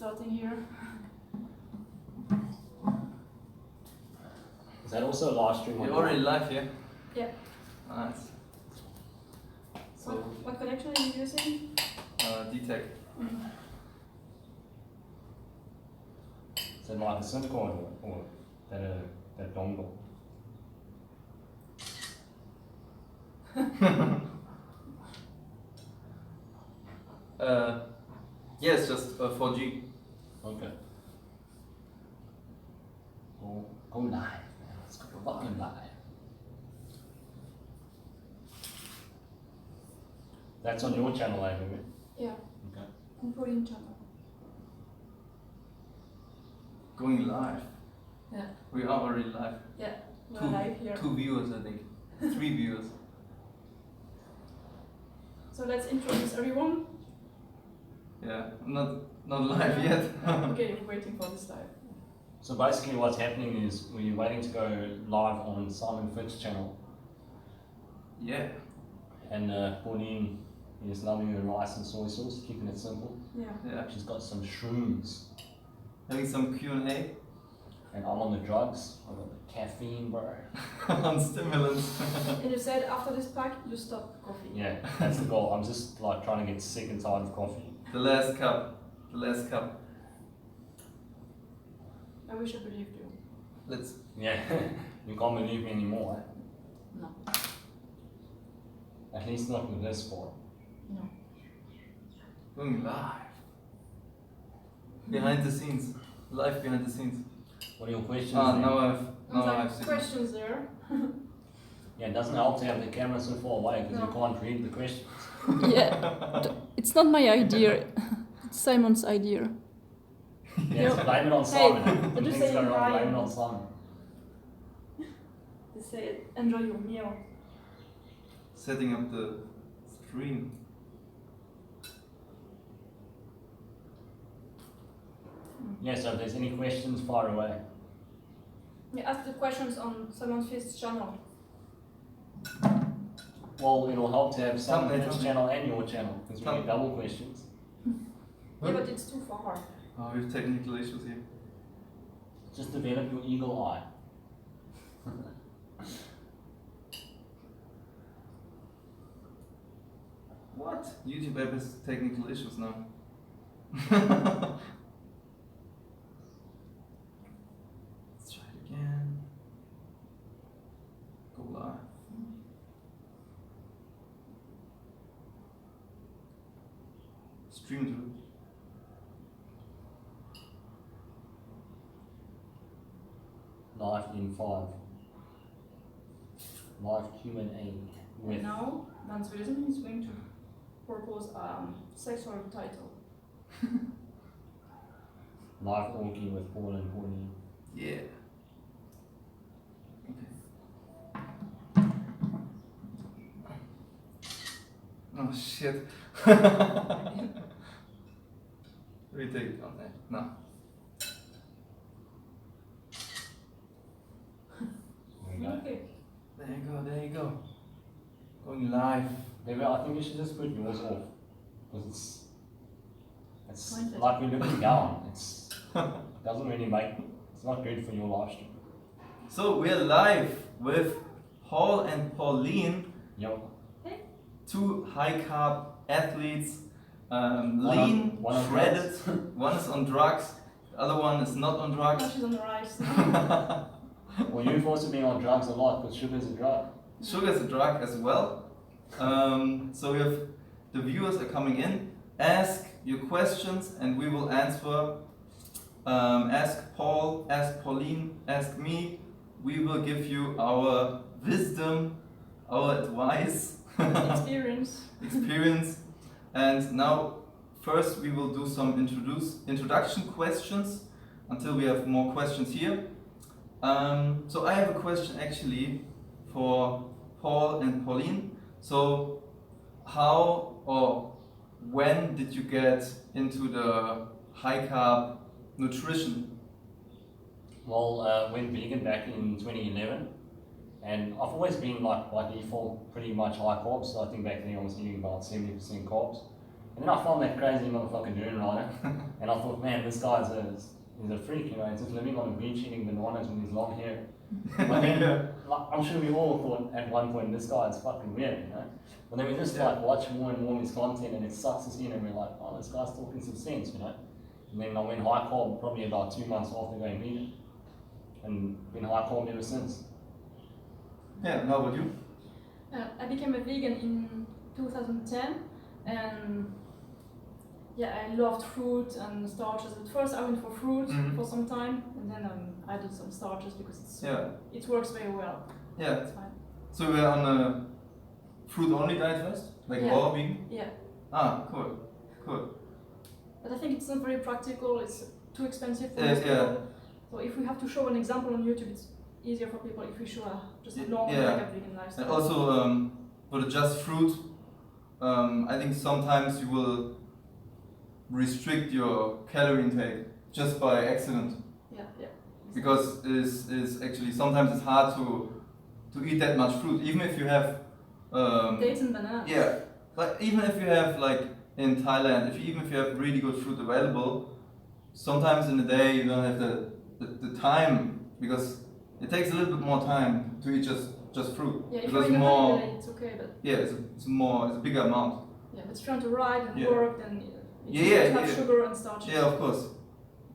starting here. Is that also a live stream? You're already live here? Yeah. Nice. So, what connection are you using? DTEC. Is it like a SIM card or that dongle? Yes, just 4G. Okay. Go live, man. Let's go fucking live. That's on your channel, I think. Yeah. Okay. On Pauline channel. Going live. Yeah. We are already live. Yeah. We're live here. 2 viewers, I think. 3 viewers. So let's introduce everyone. Yeah, not live yet. Okay, we're waiting for this live. So basically what's happening is we're waiting to go live on Simon Fitz's channel. Yeah. And Pauline is loving her rice and soy sauce, keeping it simple. Yeah. She's got some shrooms. Having some Q&A. And I'm on the drugs. I've got the caffeine, bro. On stimulants. And you said after this pack you stop coffee. Yeah, that's the goal. I'm just like trying to get sick and tired of coffee. The last cup. The last cup. I wish I believed you. Let's. Yeah, you can't believe me anymore. Eh? No. At least not with this for. No. Going live. Behind the scenes. Live behind the scenes. What are your questions? Now I've seen. Questions there. Yeah, it doesn't help to have the camera so far away because No. you can't read the questions. Yeah, it's not my idea. It's Simon's idea. Yeah, so blame it on Hey, Simon. but When just things say go wrong, Ryan. blame it on Simon. They say enjoy your meal. Setting up the stream. Yeah, so if there's any questions, fire away. Yeah, ask the questions on Simon Fitz's channel. Well, it'll help to have Simon Thumbnail. Fitz's channel and your channel because we get Thumbnail. double questions. Yeah, but it's too far. Oh, we have technical issues here. Just develop your eagle eye. What? YouTube app has technical issues now. Let's try it again. Go live. Stream to. Live in 5. Live Q&A with. And now, Van Zweden is going to propose sexual title. Live Orgy with Paul and Pauline. Yeah. Oh shit. Retake it on there. No. There you go. Okay. There you go, there you go. Going live. Maybe I think you should just put yours off because it's Pointless. like we're looking down. It's doesn't really make. It's not good for your live stream. So we're live with Paul and Pauline, Yep. 2 high-carb athletes, lean, one on shredded. One is on drugs, the other one is not on Now drugs. she's on the rise. Well, you've also been on drugs a lot because sugar's a drug. Sugar is a drug as well. So we have the viewers are coming in. Ask your questions and we will answer. Ask Paul, ask Pauline, ask me. We will give you our wisdom, our advice, experience. And now, first we will do some introduction questions until we have more questions here. So I have a question actually for Paul and Pauline. So how or when did you get into the high carb nutrition? Well, went vegan back in 2011, and I've always been like by default pretty much high carbs. So I think back then I was eating about 70% carbs. And then I found that crazy motherfucker dune rider, and I thought, man, this guy's he's a freak, you know, he's just living on a beach eating bananas with his long hair. But then, like, I'm sure we all thought at one point, this guy is fucking weird, you know. But then we just like watch more and more of his content, and it sucks us in, and we're like, oh, this guy's talking some sense, you know. And then I went high-carb probably about 2 months after going vegan, and been high-carb ever since. Yeah, and how about you? I became a vegan in 2010, and yeah, I loved fruit and starches. At first, I went for fruit for some time, and then I did some starches because it works very well. Yeah. It's fine. So we are on a fruit-only diet first, like raw vegan. Yeah. Ah, cool, cool. But I think it's not very practical. It's too expensive for Yeah, most people. So if we have to show an example on YouTube, it's easier for people if we show just a normal like a vegan lifestyle. And also for the just fruit, I think sometimes you will restrict your calorie intake just by accident. Yeah, yeah. Because is actually sometimes it's hard to eat that much fruit, even if you have Dates and bananas. yeah, but even if you have like in Thailand, even if you have really good fruit available, sometimes in the day you don't have the time, because it takes a little bit more time to eat just fruit. Yeah, if because you're in a more holiday, it's okay, but yeah, it's a bigger amount. yeah, but if you want to ride and Yeah. work, then you Yeah, have sugar and starch. Yeah, of course.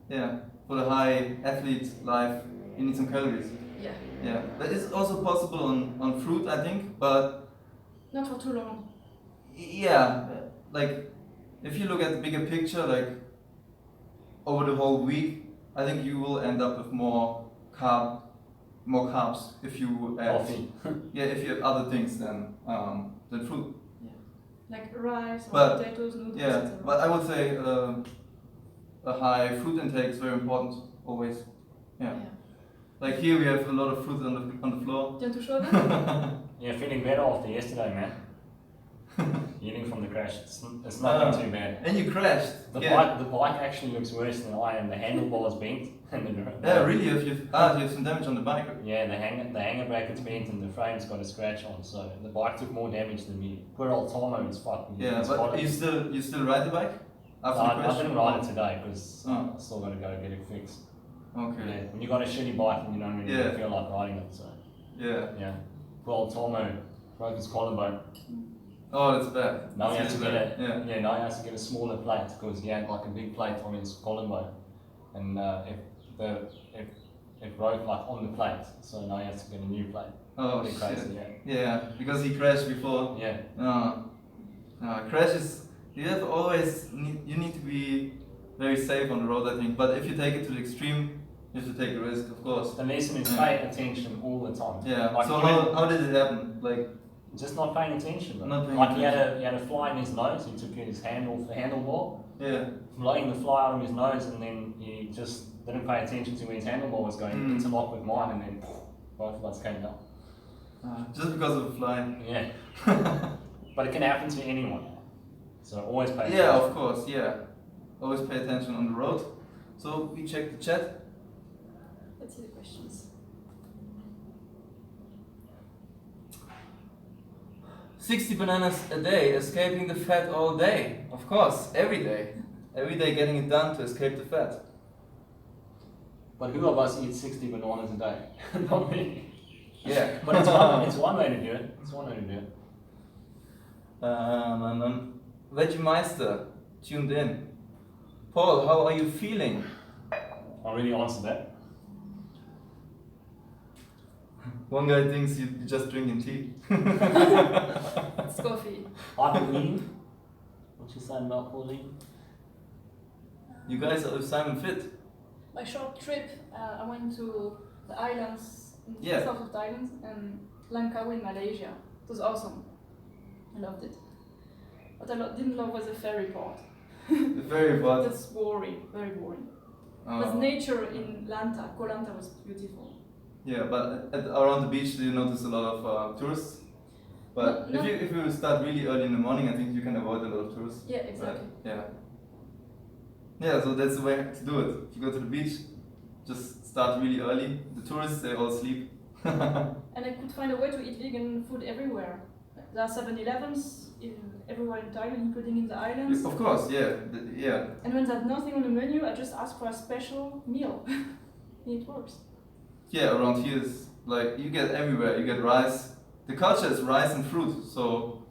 Yeah, for the high athlete life, you need some calories. Yeah. Yeah, that is also possible on fruit, I think, but Not for too long. yeah, like if you look at the bigger picture, like over the whole week, I think you will end up with more carbs if you add Coffee. if you have other things than fruit. Like rice or But- potatoes, noodles, Yeah, etc. but I would say a high fruit intake is very important always. Yeah. Like here we have a lot of fruit on the floor. Do you want to show them? Yeah, feeling better after yesterday, man. Eating from the crash, it's not too bad. And you crashed. The Yeah. bike actually looks worse than I am. The handlebar's bent, and Yeah, really. You have some damage on the bike. Yeah, the hanger bracket's bent, and the frame's got a scratch on. So the bike took more damage than me. Poor old Tomo is fucking. Yeah, it's but got it. you still ride the bike after the I crash? didn't ride it today because Oh. I still got to go get it fixed. Okay. Yeah, when you got a shitty bike and you don't really feel like riding it, so Yeah. yeah. Poor old Tomo broke his collarbone. Oh, that's bad. Now he has to get Yeah. now he has to get a smaller plate because he had like a big plate on his collarbone, and it broke like on the plate, so now he has to get a new plate. Oh Pretty shit. crazy, Yeah, because he crashed before. yeah. Crashes. You need to be very safe on the road, I think. But if you take it to the extreme, you have to take a risk, of course. The lesson is pay attention all the time. Yeah. Like So even- how did it happen? Like. just not paying attention. Bro. Not paying Like he had a fly in his nose. He took his hand off the handlebar, Yeah. blowing the fly out of his nose, and then he just didn't pay attention to where his handlebar was going. He interlocked with mine, and then both of us came down. Just because of the fly. Yeah. But it can happen to anyone. So always pay attention. Yeah, of course. Yeah. Always pay attention on the road. So we check the chat. Let's see the questions. "60 bananas a day, escaping the fat all day." Of course, every day. Every day getting it done to escape the fat. But who of us eats 60 bananas a day? Not me. Yeah. But it's one way to do it. It's one way to do it. Vegemeister tuned in. "Paul, how are you feeling?" I already answered that. One guy thinks you're just drinking tea. It's coffee. Hi, Pauline. What you saying about Pauline? You guys are with Simon Fit. My short trip, I went to the islands in Yeah. the south of Thailand and Langkawi in Malaysia. It was awesome. I loved it. What I didn't love was the ferry part. Very bad. That's boring, very boring. But nature in Lanta, Koh Lanta was beautiful. Yeah, but around the beach you notice a lot of tourists. But No. if you start really early in the morning, I think you can avoid a lot of tourists. Yeah, exactly. But, yeah. Yeah, so that's the way to do it. If you go to the beach, just start really early. The tourists, they all sleep. And I could find a way to eat vegan food everywhere. there are 7-Elevens everywhere in Thailand, including in the islands. Of course, yeah. And when there's nothing on the menu, I just ask for a special meal. And it works. Yeah, around here is like you get everywhere. You get rice. The culture is rice and fruit, so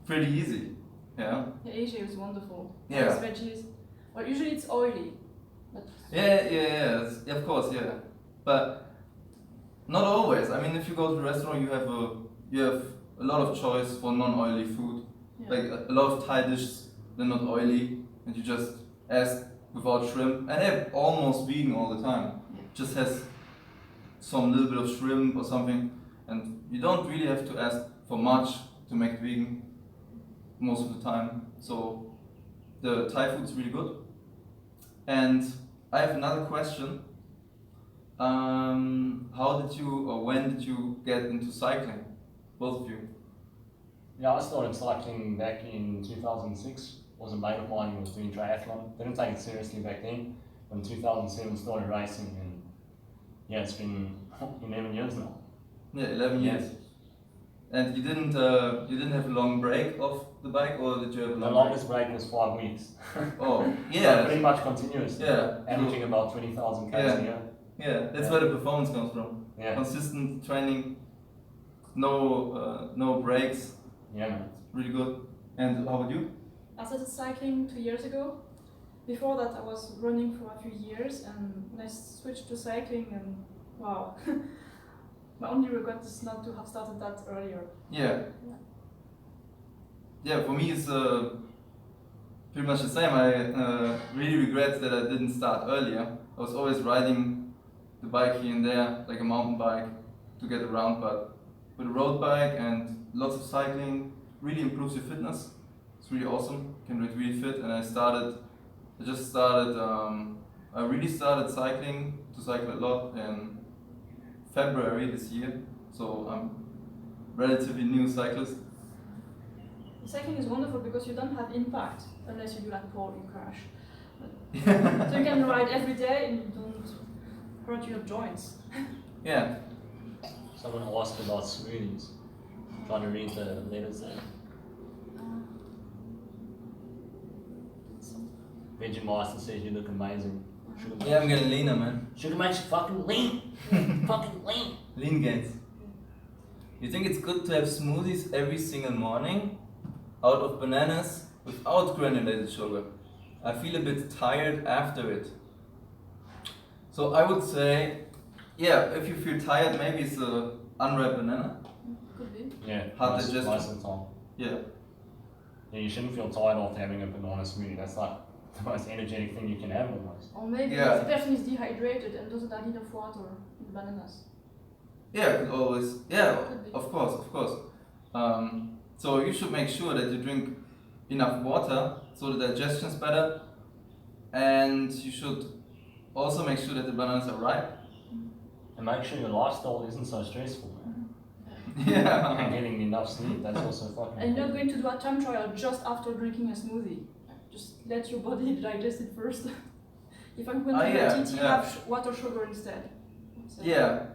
pretty easy. Yeah. Yeah, Asia is wonderful. Yeah. Rice, veggies. Well, usually it's oily. But Yeah. Of course, yeah. But not always. I mean, if you go to a restaurant, you have a lot of choice for non-oily food. yeah. Like a lot of Thai dishes, they're not oily, and you just ask without shrimp, and they're almost vegan all the time. Yeah. Just has some little bit of shrimp or something, and you don't really have to ask for much to make it vegan most of the time. So the Thai food's really good. And I have another question. How did you or when did you get into cycling? Both of you. Yeah, I started cycling back in 2006. Was a mate of mine who was doing triathlon. Didn't take it seriously back then. But in 2007 started racing, and yeah, it's been 11 years now. Yeah, 11 years. And you didn't have a long break off the bike, or did you have a The long longest break was 5 weeks. Oh, So yeah. pretty much continuous. Yeah. Averaging about 20,000 k's a year. Yeah, that's Yeah. where the performance comes from. Yeah. Consistent training, no breaks, Yeah, man. really good. And how about you? I started cycling 2 years ago. Before that, I was running for a few years, and when I switched to cycling, and wow, my only regret is not to have started that earlier. Yeah. Yeah, for me it's pretty much the same. I really regret that I didn't start earlier. I was always riding the bike here and there, like a mountain bike, to get around, but with a road bike and lots of cycling really improves your fitness. It's really awesome. You can get really fit, and I really started cycling, to cycle a lot in February this year, so I'm relatively new cyclist. Cycling is wonderful because you don't have impact unless you do like fall, you crash. So you can ride every day and you don't hurt your joints. Yeah. Someone asked about smoothies. Trying to read the letters there. Veggie Master says you look amazing. Sugar Yeah, I'm getting leaner, man. Sugar makes you fucking lean. Fucking lean. Lean gains. You think it's good to have smoothies every single morning out of bananas without granulated sugar? I feel a bit tired after it. So I would say, yeah, if you feel tired, maybe it's a unripe banana. Could be. Yeah, Hard most digestion. of the time. Yeah. Yeah, you shouldn't feel tired after having a banana smoothie. That's like the most energetic thing you can have almost. Or maybe Yeah. the person is dehydrated and doesn't have enough water in the bananas. Yeah, could always. Yeah, Could be. of course. So you should make sure that you drink enough water so the digestion is better, and you should also make sure that the bananas are ripe. And make sure your lifestyle isn't so stressful, man. And Yeah. getting enough sleep, that's also fucking And you're not important. going to do a time trial just after drinking a smoothie. Just let your body digest it first. If I'm going to do yeah, a TT, yeah. have water, sugar instead. So- Yeah.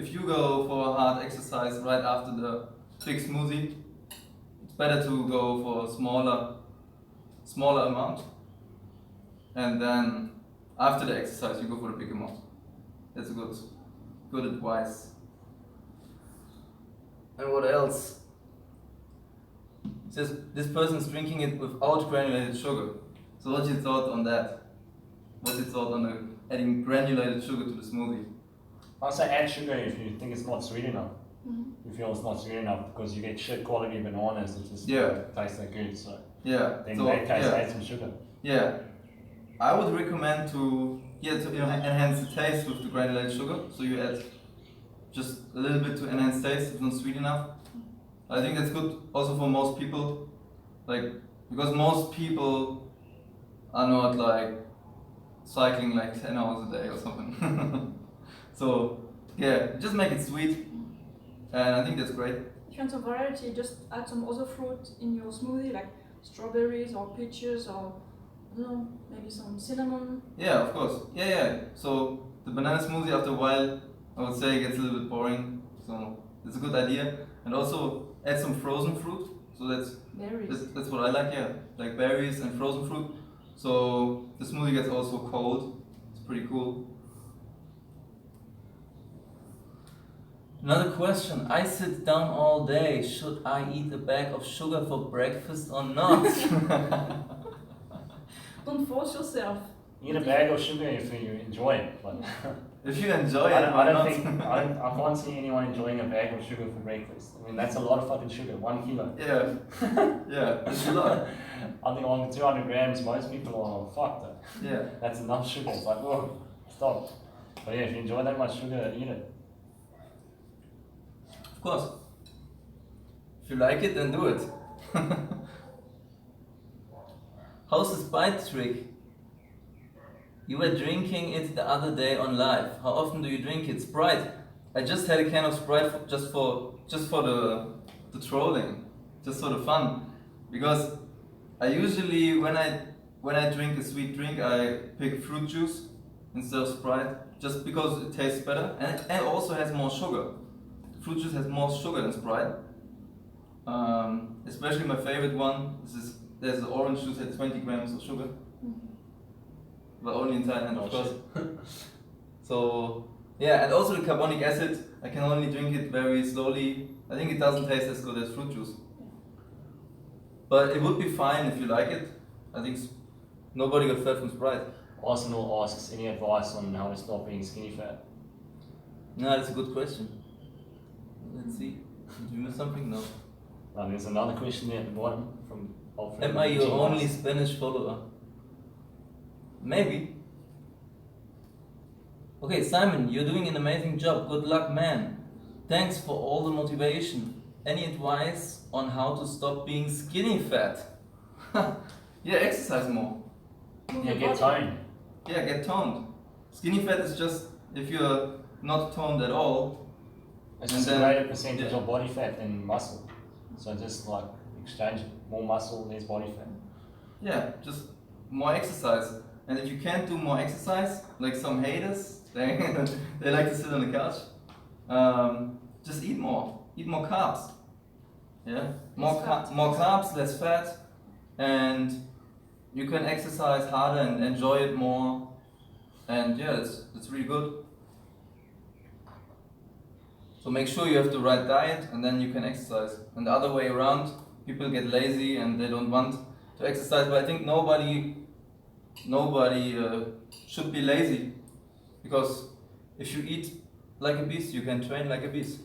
If you go for a hard exercise right after the big smoothie, it's better to go for a smaller amount, and then after the exercise you go for the big amount. That's a good advice. And what else? It says this person's drinking it without granulated sugar. So what's your thought on that? What's your thought on adding granulated sugar to the smoothie? I'd say add sugar if you think it's not sweet enough. Mhm. You feel it's not sweet enough because you get shit quality bananas that just Yeah. taste that good. So Yeah. then so, in that case, yeah. add some sugar. Yeah, I would recommend to enhance the taste with the granulated sugar. So you add just a little bit to enhance taste. It's not sweet enough. I think that's good also for most people, like because most people are not like cycling like 10 hours a day or something. So yeah, just make it sweet, and I think that's great. If you want some variety, just add some other fruit in your smoothie, like strawberries or peaches or I don't know, maybe some cinnamon. Yeah, of course. Yeah. So the banana smoothie after a while, I would say, gets a little bit boring. So it's a good idea. And also, add some frozen fruit. So Berries. that's what I like, yeah, like berries and frozen fruit. So the smoothie gets also cold. It's pretty cool. Another question. I sit down all day. Should I eat a bag of sugar for breakfast or not? Don't force yourself. Eat a bag of sugar if you enjoy it. But If you enjoy it, I don't think I can't see anyone enjoying a bag of sugar for breakfast. I mean, that's a lot of fucking sugar. 1 kilo. Yeah, yeah, it's a lot. I think on 200 grams, most people are fucked. Yeah, That's enough sugar. It's like, oh, stop. But yeah, if you enjoy that much sugar, eat it. of course. If you like it, then do it. How's the Sprite trick? You were drinking it the other day on live. How often do you drink it? Sprite. I just had a can of Sprite just for the trolling, just for the fun, because I usually when I drink a sweet drink I pick fruit juice instead of Sprite, just because it tastes better and also has more sugar. Fruit juice has more sugar than Sprite. Especially my favorite one. There's the orange juice at 20 grams of sugar. But only in Thailand, of course. So, yeah, and also the carbonic acid, I can only drink it very slowly. I think it doesn't taste as good as fruit juice. But it would be fine if you like it. I think nobody got fat from Sprite. Arsenal asks any advice on how to stop being skinny fat. No, that's a good question. Let's see. Did we miss something? No. There's another question there at the bottom from Alfred. Am I your only Spanish follower? Maybe. Okay, Simon, you're doing an amazing job. Good luck, man. Thanks for all the motivation. Any advice on how to stop being skinny fat? Yeah, exercise more. Yeah, get toned. Yeah, get toned. Skinny fat is just if you're not toned at all. It's just a greater percentage of body fat than muscle. So just like exchange it. More muscle, less body fat. Yeah, just more exercise. And if you can't do more exercise, like some haters, they like to sit on the couch, just eat more. Eat more carbs. Yeah, more carbs, less fat, and you can exercise harder and enjoy it more. And yeah, it's really good. So make sure you have the right diet, and then you can exercise. And the other way around, people get lazy and they don't want to exercise. But I think nobody should be lazy, because if you eat like a beast, you can train like a beast.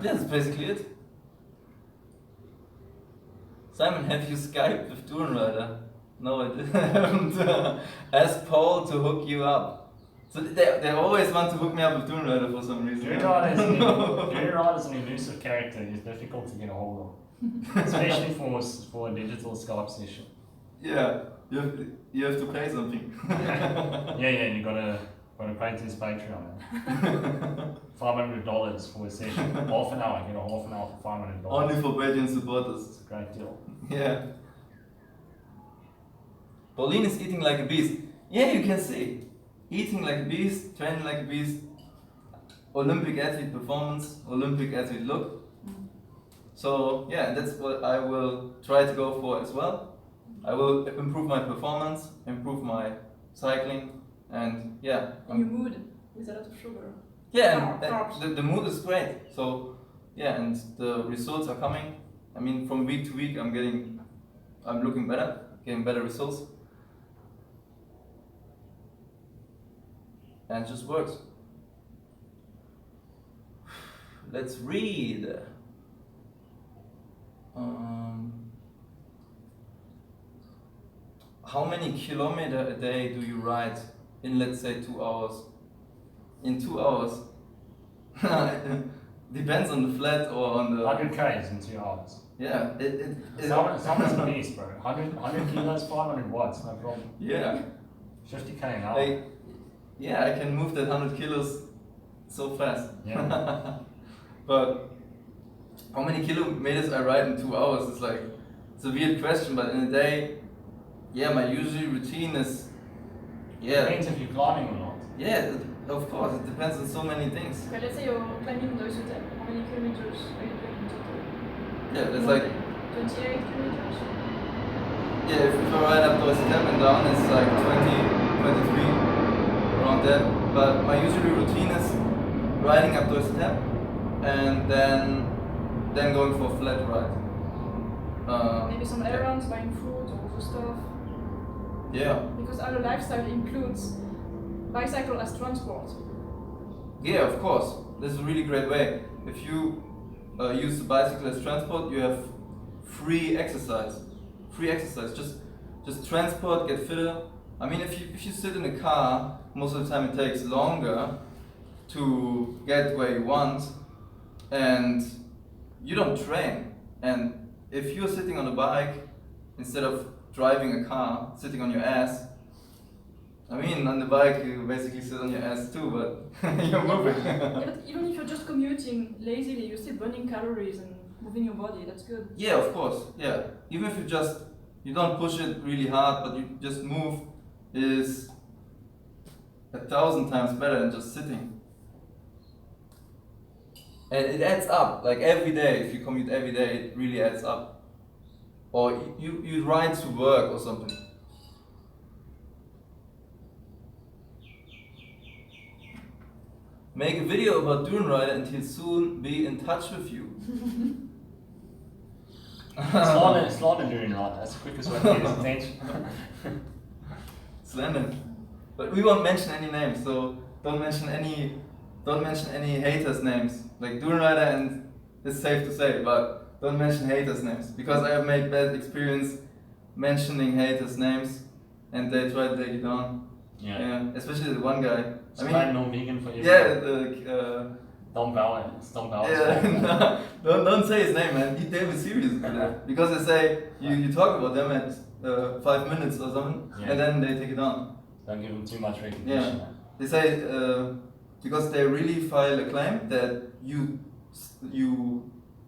Yeah, that's basically it. Simon, have you Skyped with Tourenrider? No, I haven't. Ask Paul to hook you up. So they always want to hook me up with Tourenrider for some reason. Tourenrider is an elusive character. He's difficult to get a hold of, especially for a digital Skype session. Yeah, you have to pay something. yeah, you gotta pay to his Patreon. $500 for a session, half an hour. Get a half an hour for $500. Only for Patreon supporters. It's a great deal. Yeah. Pauline is eating like a beast. Yeah, you can see. Eating like a beast, training like a beast. Olympic athlete performance, Olympic athlete look. So yeah, that's what I will try to go for as well. I will improve my performance, improve my cycling, and yeah. And your mood with a lot of sugar. Yeah, and the mood is great. So yeah, and the results are coming. I mean, from week to week, I'm looking better, getting better results, and it just works. Let's read. How many kilometers a day do you ride in, let's say, 2 hours? In 2 hours? Depends on the flat or on the... 100 Ks in 2 hours. Yeah. Someone's a beast, bro. 100 kilos, 500 watts, no problem. Yeah. 50K an hour. Yeah, I can move that 100 kilos so fast. Yeah. But how many kilometers I ride in 2 hours is like, it's a weird question, but in a day, yeah, my usual routine is, yeah. Depends if you're climbing or not. Yeah, Of course, it depends on so many things. Okay, let's say you're climbing the Earthlings. How many kilometers are you doing in total? Yeah, that's One like, day. 28 kilometers? yeah, if I ride up the step and down, it's like 20, 23, around that. But my usual routine is riding up the step and then going for a flat ride. Maybe some errands, buying food or other stuff. Yeah. Because our lifestyle includes bicycle as transport. Yeah, of course. This is a really great way. If you use the bicycle as transport, you have free exercise. Free exercise. Just transport, get fitter. I mean, if you sit in a car, most of the time it takes longer to get where you want, and you don't train. And if you're sitting on a bike instead of driving a car, sitting on your ass. I mean, on the bike you basically sit on your ass too, but you're moving. Yeah, but even if you're just commuting lazily, you're still burning calories and moving your body. That's good. Yeah, of course. Yeah, even if you don't push it really hard, but you just move, is 1,000 times better than just sitting. And it adds up. Like every day, if you commute every day, it really adds up. Or you ride to work or something. Make a video about Dune Rider and he'll soon be in touch with you. Slaughter Dune Rider, that's the quickest way to get his attention. Slender. But we won't mention any names, so don't mention any haters' names. Like Dune Rider, and it's safe to say, but don't mention haters' names. Because I have made bad experience mentioning haters' names and they try to take it down. Yeah. Especially the one guy. So I'm no vegan for you. Yeah, Tom Bauer. It's Tom Bauer's yeah, no, don't say his name, man. They were serious with that. Because they say you talk about them at 5 minutes or something, and then they take it down. Don't give them too much recognition. Yeah. They say because they really file a claim that you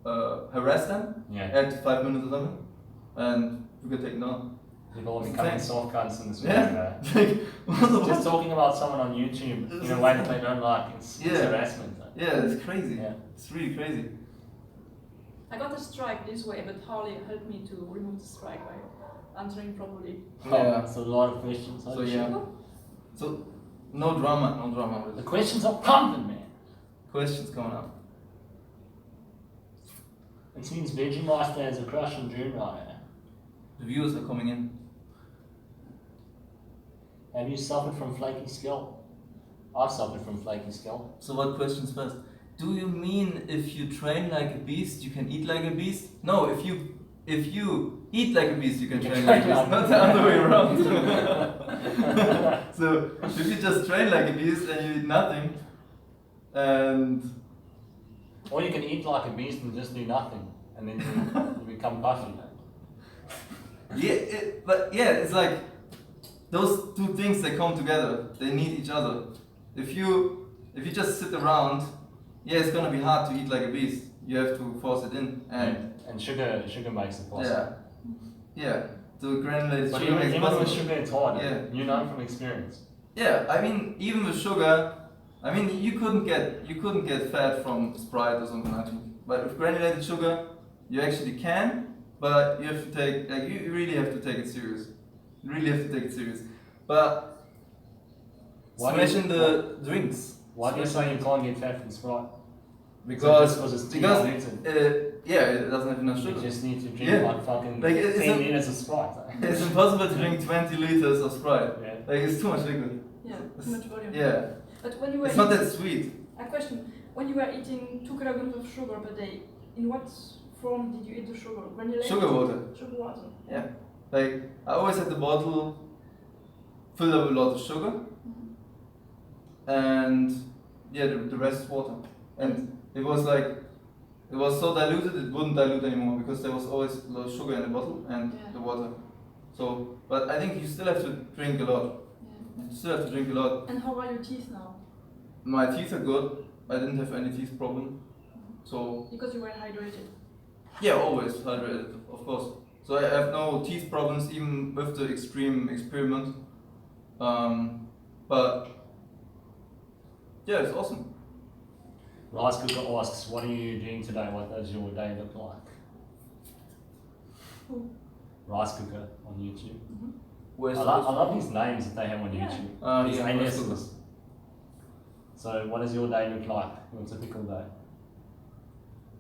harass them at 5 minutes or something, and you get taken down. People are becoming soft cunts in this world. Yeah. Just talking about someone on YouTube in a way that they don't like, it's harassment. Yeah, it's crazy. Yeah. It's really crazy. I got a strike this way, but Harley helped me to remove the strike by answering properly. Yeah. That's a lot of questions. So yeah. So no drama. The questions are pumping, man. Questions coming up. It seems Vegemeister has a crush on Dune Rider. The viewers are coming in. Have you suffered from flaky scalp? I've suffered from flaky scalp. So what questions first? Do you mean if you train like a beast, you can eat like a beast? No, if you eat like a beast, you can train like a beast. Not the other way around. So if you just train like a beast and you eat nothing, and or you can eat like a beast and just do nothing, and then you become puffy. It's like those two things, they come together. They need each other. If you just sit around, it's gonna be hard to eat like a beast. You have to force it in, and sugar makes it possible. Yeah. So granulated but sugar makes it even with possible. sugar, it's hard. Yeah. You know from experience. Yeah, I mean, even with sugar, I mean, you couldn't get fat from Sprite or something like that. But with granulated sugar, you actually can, but you have to take, like, you really have to take it serious. You really have to take it serious. But smashing the drinks. Why do you say you can't get fat from Sprite? Because it's too it doesn't have enough sugar. You just need to drink like fucking 10 liters of Sprite. It's impossible to drink 20 liters of Sprite. Yeah. Like, it's too much liquid. Yeah, too much volume. Yeah. But when you were it's not that sweet. A question: when you were eating 2 kilograms of sugar per day, in what form did you eat the sugar? Granulated? Sugar water. Sugar water. Yeah. Like, I always had the bottle filled up with a lot of sugar, and the rest water. And it was so diluted it wouldn't dilute anymore because there was always a lot of sugar in the bottle and the water. So, but I think you still have to drink a lot. Yeah. You still have to drink a lot. And how are your teeth now? My teeth are good. I didn't have any teeth problem. So. Because you were hydrated. Yeah, always hydrated, of course. So I have no teeth problems even with the extreme experiment. But yeah, it's awesome. Rice Cooker asks, what are you doing today? What does your day look like? Who? Rice Cooker on YouTube. Where's I love these names that they have on Yeah. YouTube. These yeah, aliases. So what does your day look like? Your typical day?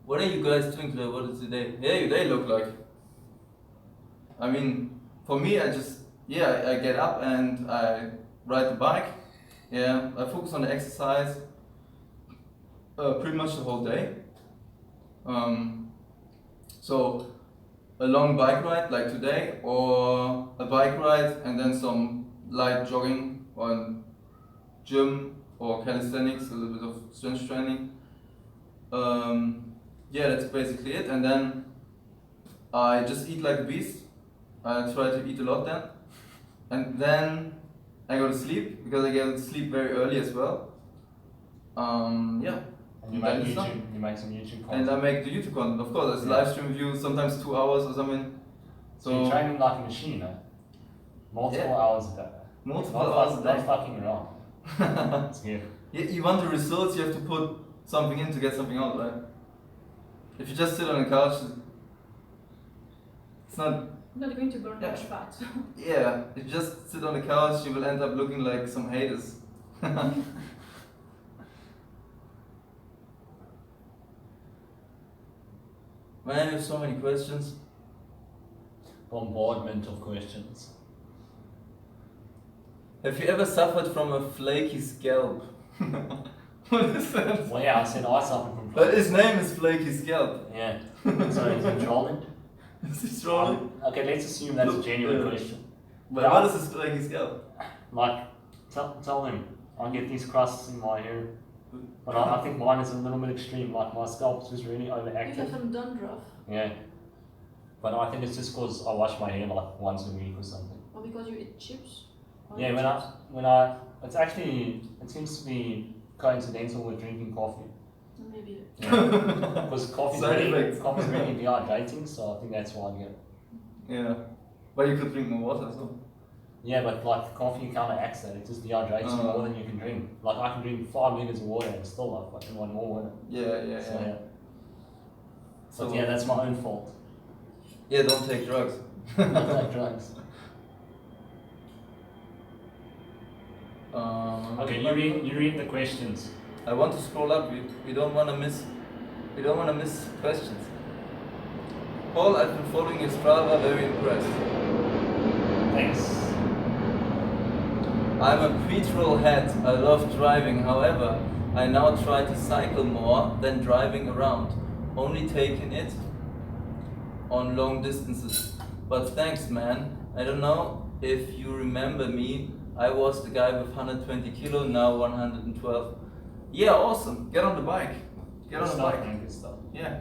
What are you guys doing today? What is your day? Yeah, your day look like? I mean, for me, I get up and I ride the bike. Yeah, I focus on the exercise pretty much the whole day. So a long bike ride like today, or a bike ride and then some light jogging or gym or calisthenics, a little bit of strength training. Yeah, that's basically it. And then I just eat like a beast. I try to eat a lot then. And then I go to sleep, because I get to sleep very early as well. Yeah. And you make YouTube, you make some YouTube content. And I make the YouTube content, of course. There's live stream views, sometimes 2 hours or something. So you're training like a machine, eh? Multiple hours a day. Multiple hours a day. Not fucking around. It's good. You want the results, you have to put something in to get something out, right? If you just sit on the couch, it's not. I'm not going to burn much fat. Yeah, if you just sit on the couch, you will end up looking like some haters. Man, I have so many questions. Bombardment of questions. Have you ever suffered from a flaky scalp? What is that? Well, yeah, I said I suffered from. But his name is Flaky Scalp. Yeah. So is he trolling? Is he trolling? Okay, let's assume that's a genuine question. But what is his Flaky Scalp? Like, tell him, I get these crusts in my hair. But I think mine is a little bit extreme, like my scalp's just really You have overactive. some dandruff. Yeah. But I think it's just because I wash my hair like once a week or something. Or because you eat chips. Or Yeah, eat it seems to be coincidental with drinking coffee. Maybe. Yeah. Because coffee's Side really effects. dehydrating, so I think that's why I get it. Yeah. But you could drink more water, so. Yeah, but like coffee counteracts that, it just dehydrates you more than you can drink. Like I can drink 5 liters of water and still like fucking want more water. Yeah. So yeah, that's my own fault. Yeah, don't take drugs. Not like drugs. Okay, you read the questions. I want to scroll up. We don't want to miss. We don't want to miss questions. Paul, I've been following your Strava. Very impressed. Thanks. I'm a petrol head. I love driving. However, I now try to cycle more than driving around. Only taking it on long distances. But thanks, man. I don't know if you remember me. I was the guy with 120 kilo, now 112. Yeah, awesome. Get on the bike. Get on the bike. Good stuff. Yeah,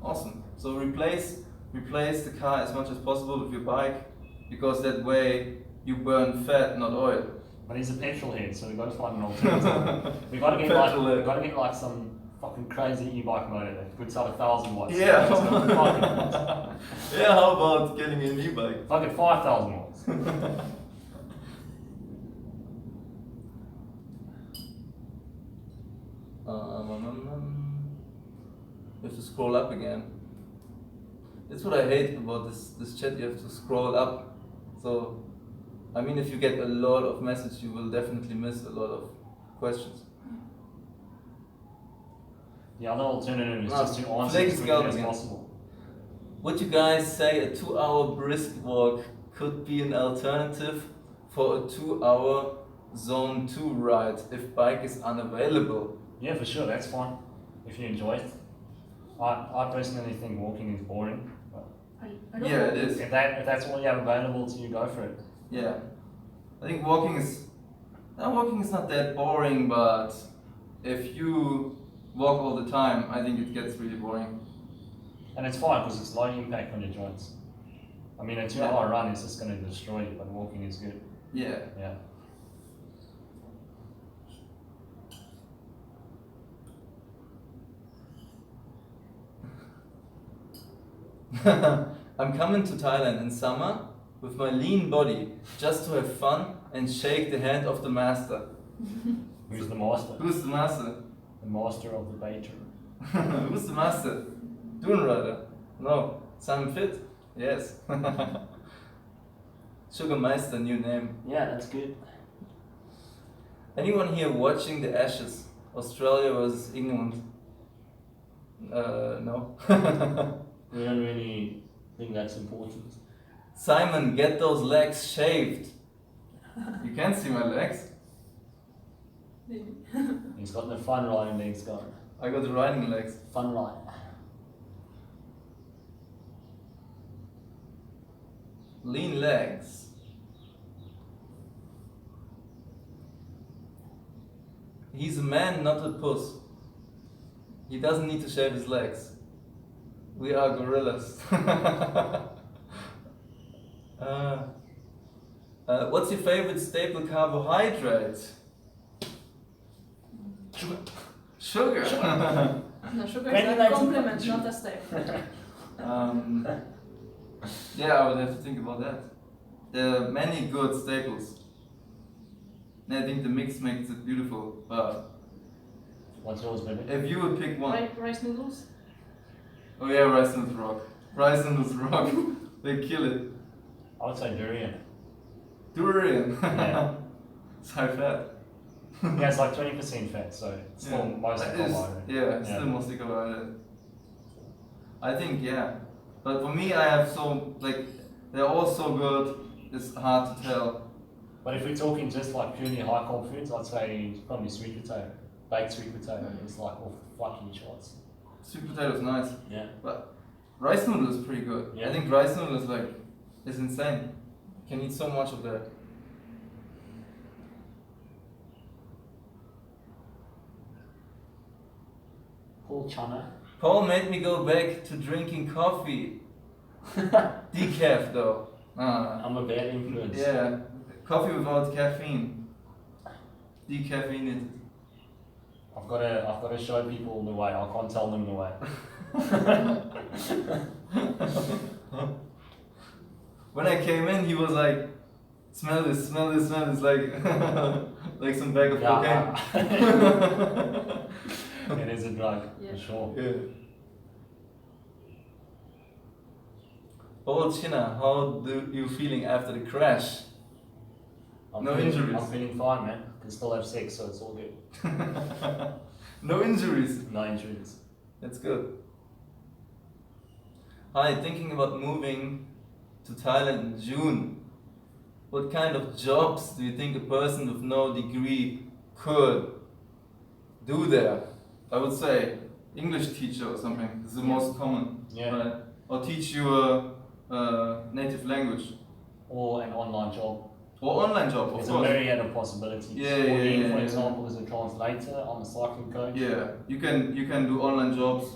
awesome. So replace the car as much as possible with your bike, because that way you burn fat, not oil. But he's a petrol head, so we've got to find an alternative. we've got to get like some fucking crazy e-bike motor that puts out 1,000 watts. Yeah. It's gonna fucking Yeah, how about getting an e-bike? fucking 5,000 watts. You have to scroll up again. That's what I hate about this chat. You have to scroll up. So, I mean, if you get a lot of messages, you will definitely miss a lot of questions. The other alternative is just to answer as quickly as possible. Would you guys say a 2-hour brisk walk could be an alternative for a 2-hour zone 2 ride if bike is unavailable? Yeah, for sure, that's fine. If you enjoy it. I personally think walking is boring. But I don't Yeah, know. it is. if that's all you have available to you, go for it. Yeah. I think walking is not that boring, but if you walk all the time, I think it gets really boring. And it's fine because it's low impact on your joints. I mean, a 2-hour run is just going to destroy you, but walking is good. Yeah. Yeah. I'm coming to Thailand in summer with my lean body just to have fun and shake the hand of the master. Who's the master? Who's the master? The master of the baiter. Who's the master? Dunrider? No. Simon Fit? Yes. Sugarmeister, new name. Yeah, that's good. Anyone here watching the Ashes? Australia versus England? No. We don't really think that's important. Simon, get those legs shaved. You can't see my legs. Maybe. He's got the fun riding legs going. I got the riding legs. Fun ride. Lean legs. He's a man, not a puss. He doesn't need to shave his legs. We are gorillas. What's your favorite staple carbohydrate? Sugar. No, sugar When is did a I compliment, do- not a staple. Yeah, I would have to think about that. There are many good staples. And I think the mix makes it beautiful. But What's yours, baby? if you would pick one, Rice noodles? oh yeah, rice noodles rock. Rice noodles rock. They kill it. I would say durian. Durian. Yeah. It's high fat. Yeah, it's like 20% fat, so it's still mostly That is- carbohydrate. Yeah, still mostly carbohydrate. I think yeah, but for me, I have so like they're all so good. It's hard to tell. But if we're talking just like purely high carb foods, I'd say probably sweet potato. Baked sweet potato is like off the fucking shots. Sweet potato is nice, Yeah. but rice noodle is pretty good. Yeah. I think rice noodle is insane. You can eat so much of that. Paul Chana. Paul made me go back to drinking coffee. Decaf though. I'm a bad influence. Yeah, coffee without caffeine. Decaffeinated. I've got to show people the way. I can't tell them the way. When I came in, he was like, "Smell this, smell this, smell this," like like some bag of cocaine. It is a drug, Yeah. for sure. Yeah. Oh, China, how do you feeling after the crash? No injuries. I'm feeling fine, man. Can still have sex, so it's all good. No injuries. No injuries. That's good. Hi, thinking about moving to Thailand in June. What kind of jobs do you think a person with no degree could do there? I would say English teacher or something. This is the most common. Yeah. Right? Or teach you a native language. Or an online job. Or online job, of There's course. a myriad of possibilities. Yeah, Pauline, for yeah. example, is a translator. I'm a cycling coach. Yeah, you can do online jobs.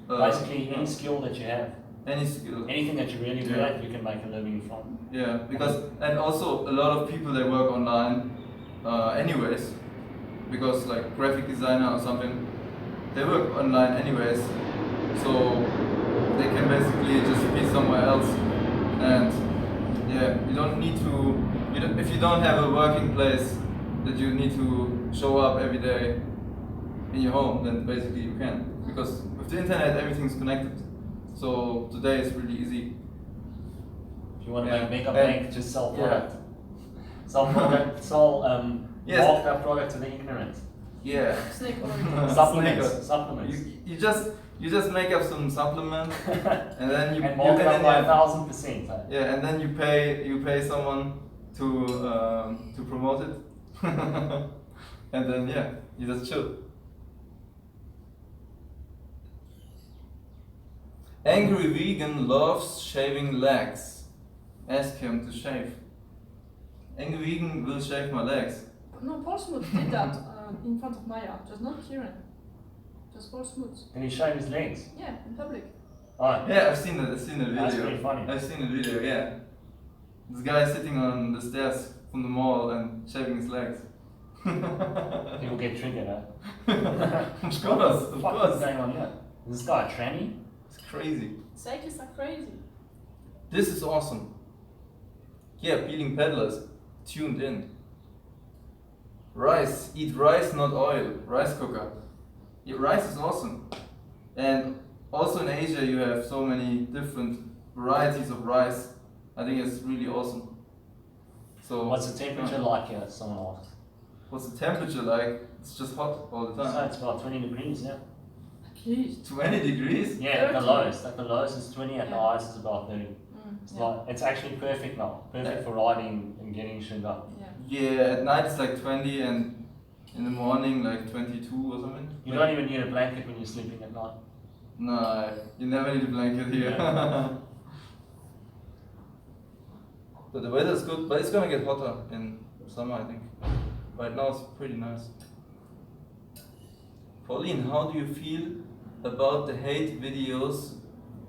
Basically, any skill that you have, any skill. anything that you're really good Yeah. at, you can make a living from. Yeah, because and also a lot of people they work online, anyways, because like graphic designer or something, they work online anyways, so they can basically just be somewhere else, and yeah, you don't need to. If you don't have a working place that you need to show up every day in your home, then basically you can, because with the internet everything's connected. So today is really easy. If you want to Yeah. make a And- bank, just sell yeah. product. Sell product, sell Yes. mark that product to the ignorant. Yeah. Snake oil. Supplements, Snake oil. supplements. You just make up some supplement and then you And mark it can up by then 1,000%. yeah, and then you pay someone to promote it, and then yeah, you just chill. Angry vegan loves shaving legs. Ask him to shave. Angry vegan will shave my legs. No, Paul Smoot did that in front of Maya, just not Kieran. Just Paul Smoot. Can he shave his legs? Yeah, in public. Oh, Yeah, I've seen the video. That's pretty funny. I've seen the video, yeah. This guy sitting on the stairs from the mall and shaving his legs. people get triggered, huh? Of course, of What is course. going on here? Is this guy a tranny? It's crazy. Cyclists are crazy. This is awesome. Yeah, Peeling Peddlers tuned in. Rice. Eat rice, not oil. Rice cooker. Yeah, rice is awesome. And also in Asia you have so many different varieties of rice. I think it's really awesome. So What's the temperature like here? Someone asked. what's the temperature like? It's just hot all the So time. it's about 20 degrees, yeah? At least. 20 degrees? Yeah, at the 30. lowest. At the lowest it's 20, at the Yeah. highest it's about 30. It's, Yeah. it's actually perfect now. Perfect for riding and getting sugar. Yeah. Yeah, at night it's like 20 and in the morning like 22 or something. You don't even need a blanket when you're sleeping at night. No, you never need a blanket here. But the weather is good, but it's gonna get hotter in summer, I think. Right now it's pretty nice. Pauline, how do you feel about the hate videos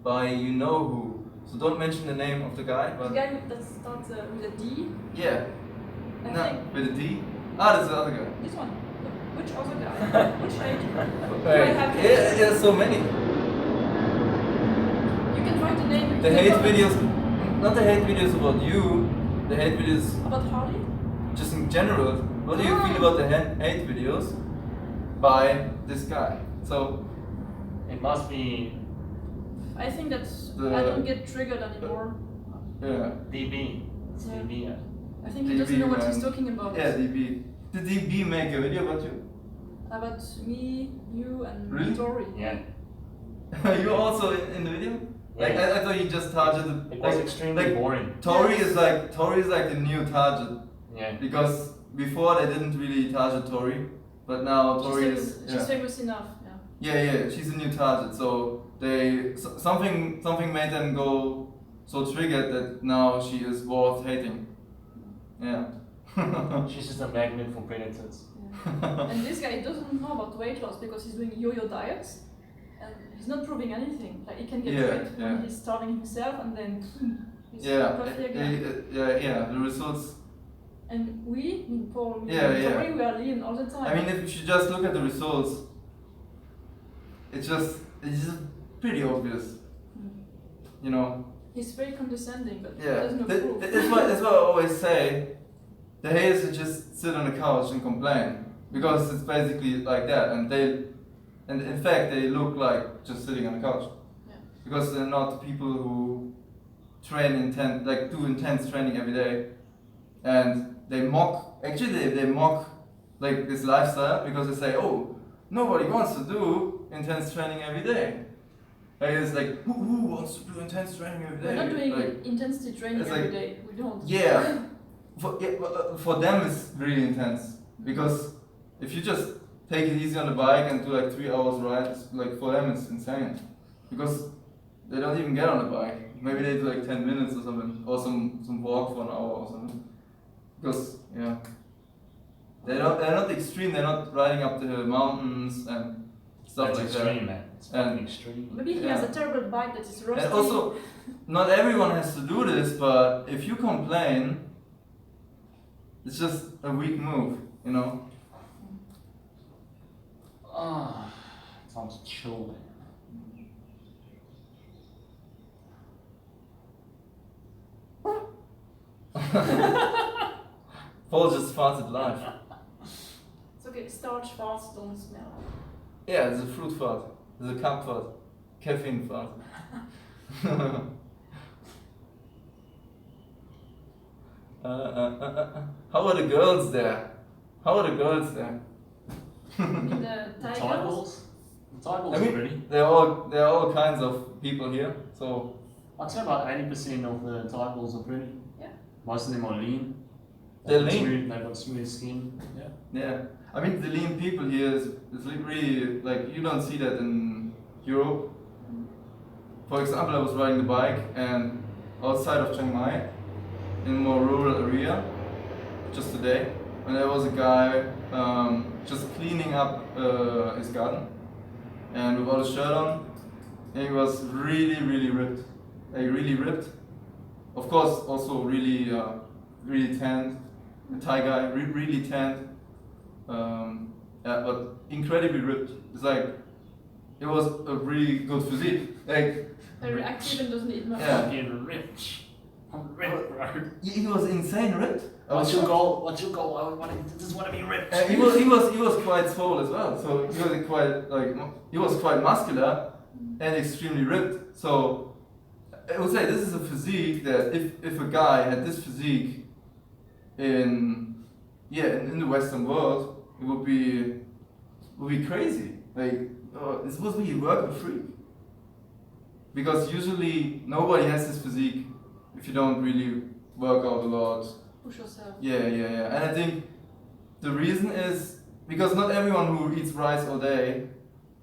by you know who? So don't mention the name of the guy, The but guy that starts with a D. yeah, I no, think with a D. Ah, that's the other guy. this one. Which other guy? Which age? Right. have Yeah, there's so many. You can find the name. The hate videos, not the hate videos about you, the hate videos About Harley? just in general. What do you feel about the hate videos by this guy? So, It must be I think that The- I don't get triggered anymore. yeah. DB. It's Yeah. DB. Yeah. I think he doesn't know what he's man. talking about. Yeah, DB. Did DB make a video about you? About me, you, and Really? Tori. Yeah. You also in the video? Like Yeah. I thought you just targeted. It was like, extremely like, boring. Tori is like the new target Yeah. because before they didn't really target Tori, but now Tori is. She's famous enough. Yeah. Yeah, she's a new target. So something made them go so triggered that now she is worth hating. Yeah. She's just a magnet for predators. Yeah. And this guy doesn't know about weight loss because he's doing yo-yo diets, and he's not proving anything. Like he can get Yeah, fit yeah. when he's starving himself, and then he's Yeah, perfect again. yeah. The results. And we, Paul, me, Yeah, and yeah. Tori, we are lean all the time. I mean, if you just look at the results, it's just pretty obvious. You know. He's very condescending, but Yeah. there's no proof. That's what I always say. The haters just sit on the couch and complain because it's basically like that, and in fact they look like just sitting on the couch. Yeah. Because they're not people who do intense training every day, and they mock like this lifestyle because they say, oh, nobody wants to do intense training every day. Like it's like who wants to do intense training every day? We're not doing like, intensity training it's every like- day. We don't. yeah. For them it's really intense because if you just take it easy on the bike and do like 3 hours ride, it's like for them it's insane because they don't even get on the bike. Maybe they do like 10 minutes or something, or some walk for an hour or something. Because yeah, they're not extreme. They're not riding up the mountains and stuff That's like extreme, that. man. It's And- fucking extreme. Maybe he has a terrible bike that is rusty. And also, not everyone has to do this, but if you complain, it's just a weak move, you know? Ah, time to chill, man. Paul just farted live. It's okay. Starch farts don't smell. Yeah, it's a fruit fart. It's a cup fart. Caffeine fart. How are the girls there? How are the girls there? In the The tigers. Thai balls? The Thai balls I are mean, pretty. there are all kinds of people here, so I'd say about 80% of the Thai balls are pretty. Yeah. Most of them are lean. They're got lean? Smooth, they've got smooth skin. Yeah. yeah. I mean, the lean people here is really, like, you don't see that in Europe. For example, I was riding the bike and outside of Chiang Mai, in a more rural area, just today, and there was a guy just cleaning up his garden, and without a shirt on, and he was really ripped, like really ripped. Of course, also really tanned. A Thai guy, really tanned, yeah, but incredibly ripped. It's like it was a really good physique. Like Very active and doesn't eat much. Yeah. Fucking rich. I'm rich, bro. He was insane ripped. What's your goal? What's your goal? I just want to be ripped. He was quite swole as well. So he was quite muscular and extremely ripped. So I would say this is a physique that if a guy had this physique in the Western world, it would be crazy. Like this would be a work of a freak. Because usually nobody has this physique if you don't really work out a lot. Push yourself. Yeah. And I think the reason is because not everyone who eats rice all day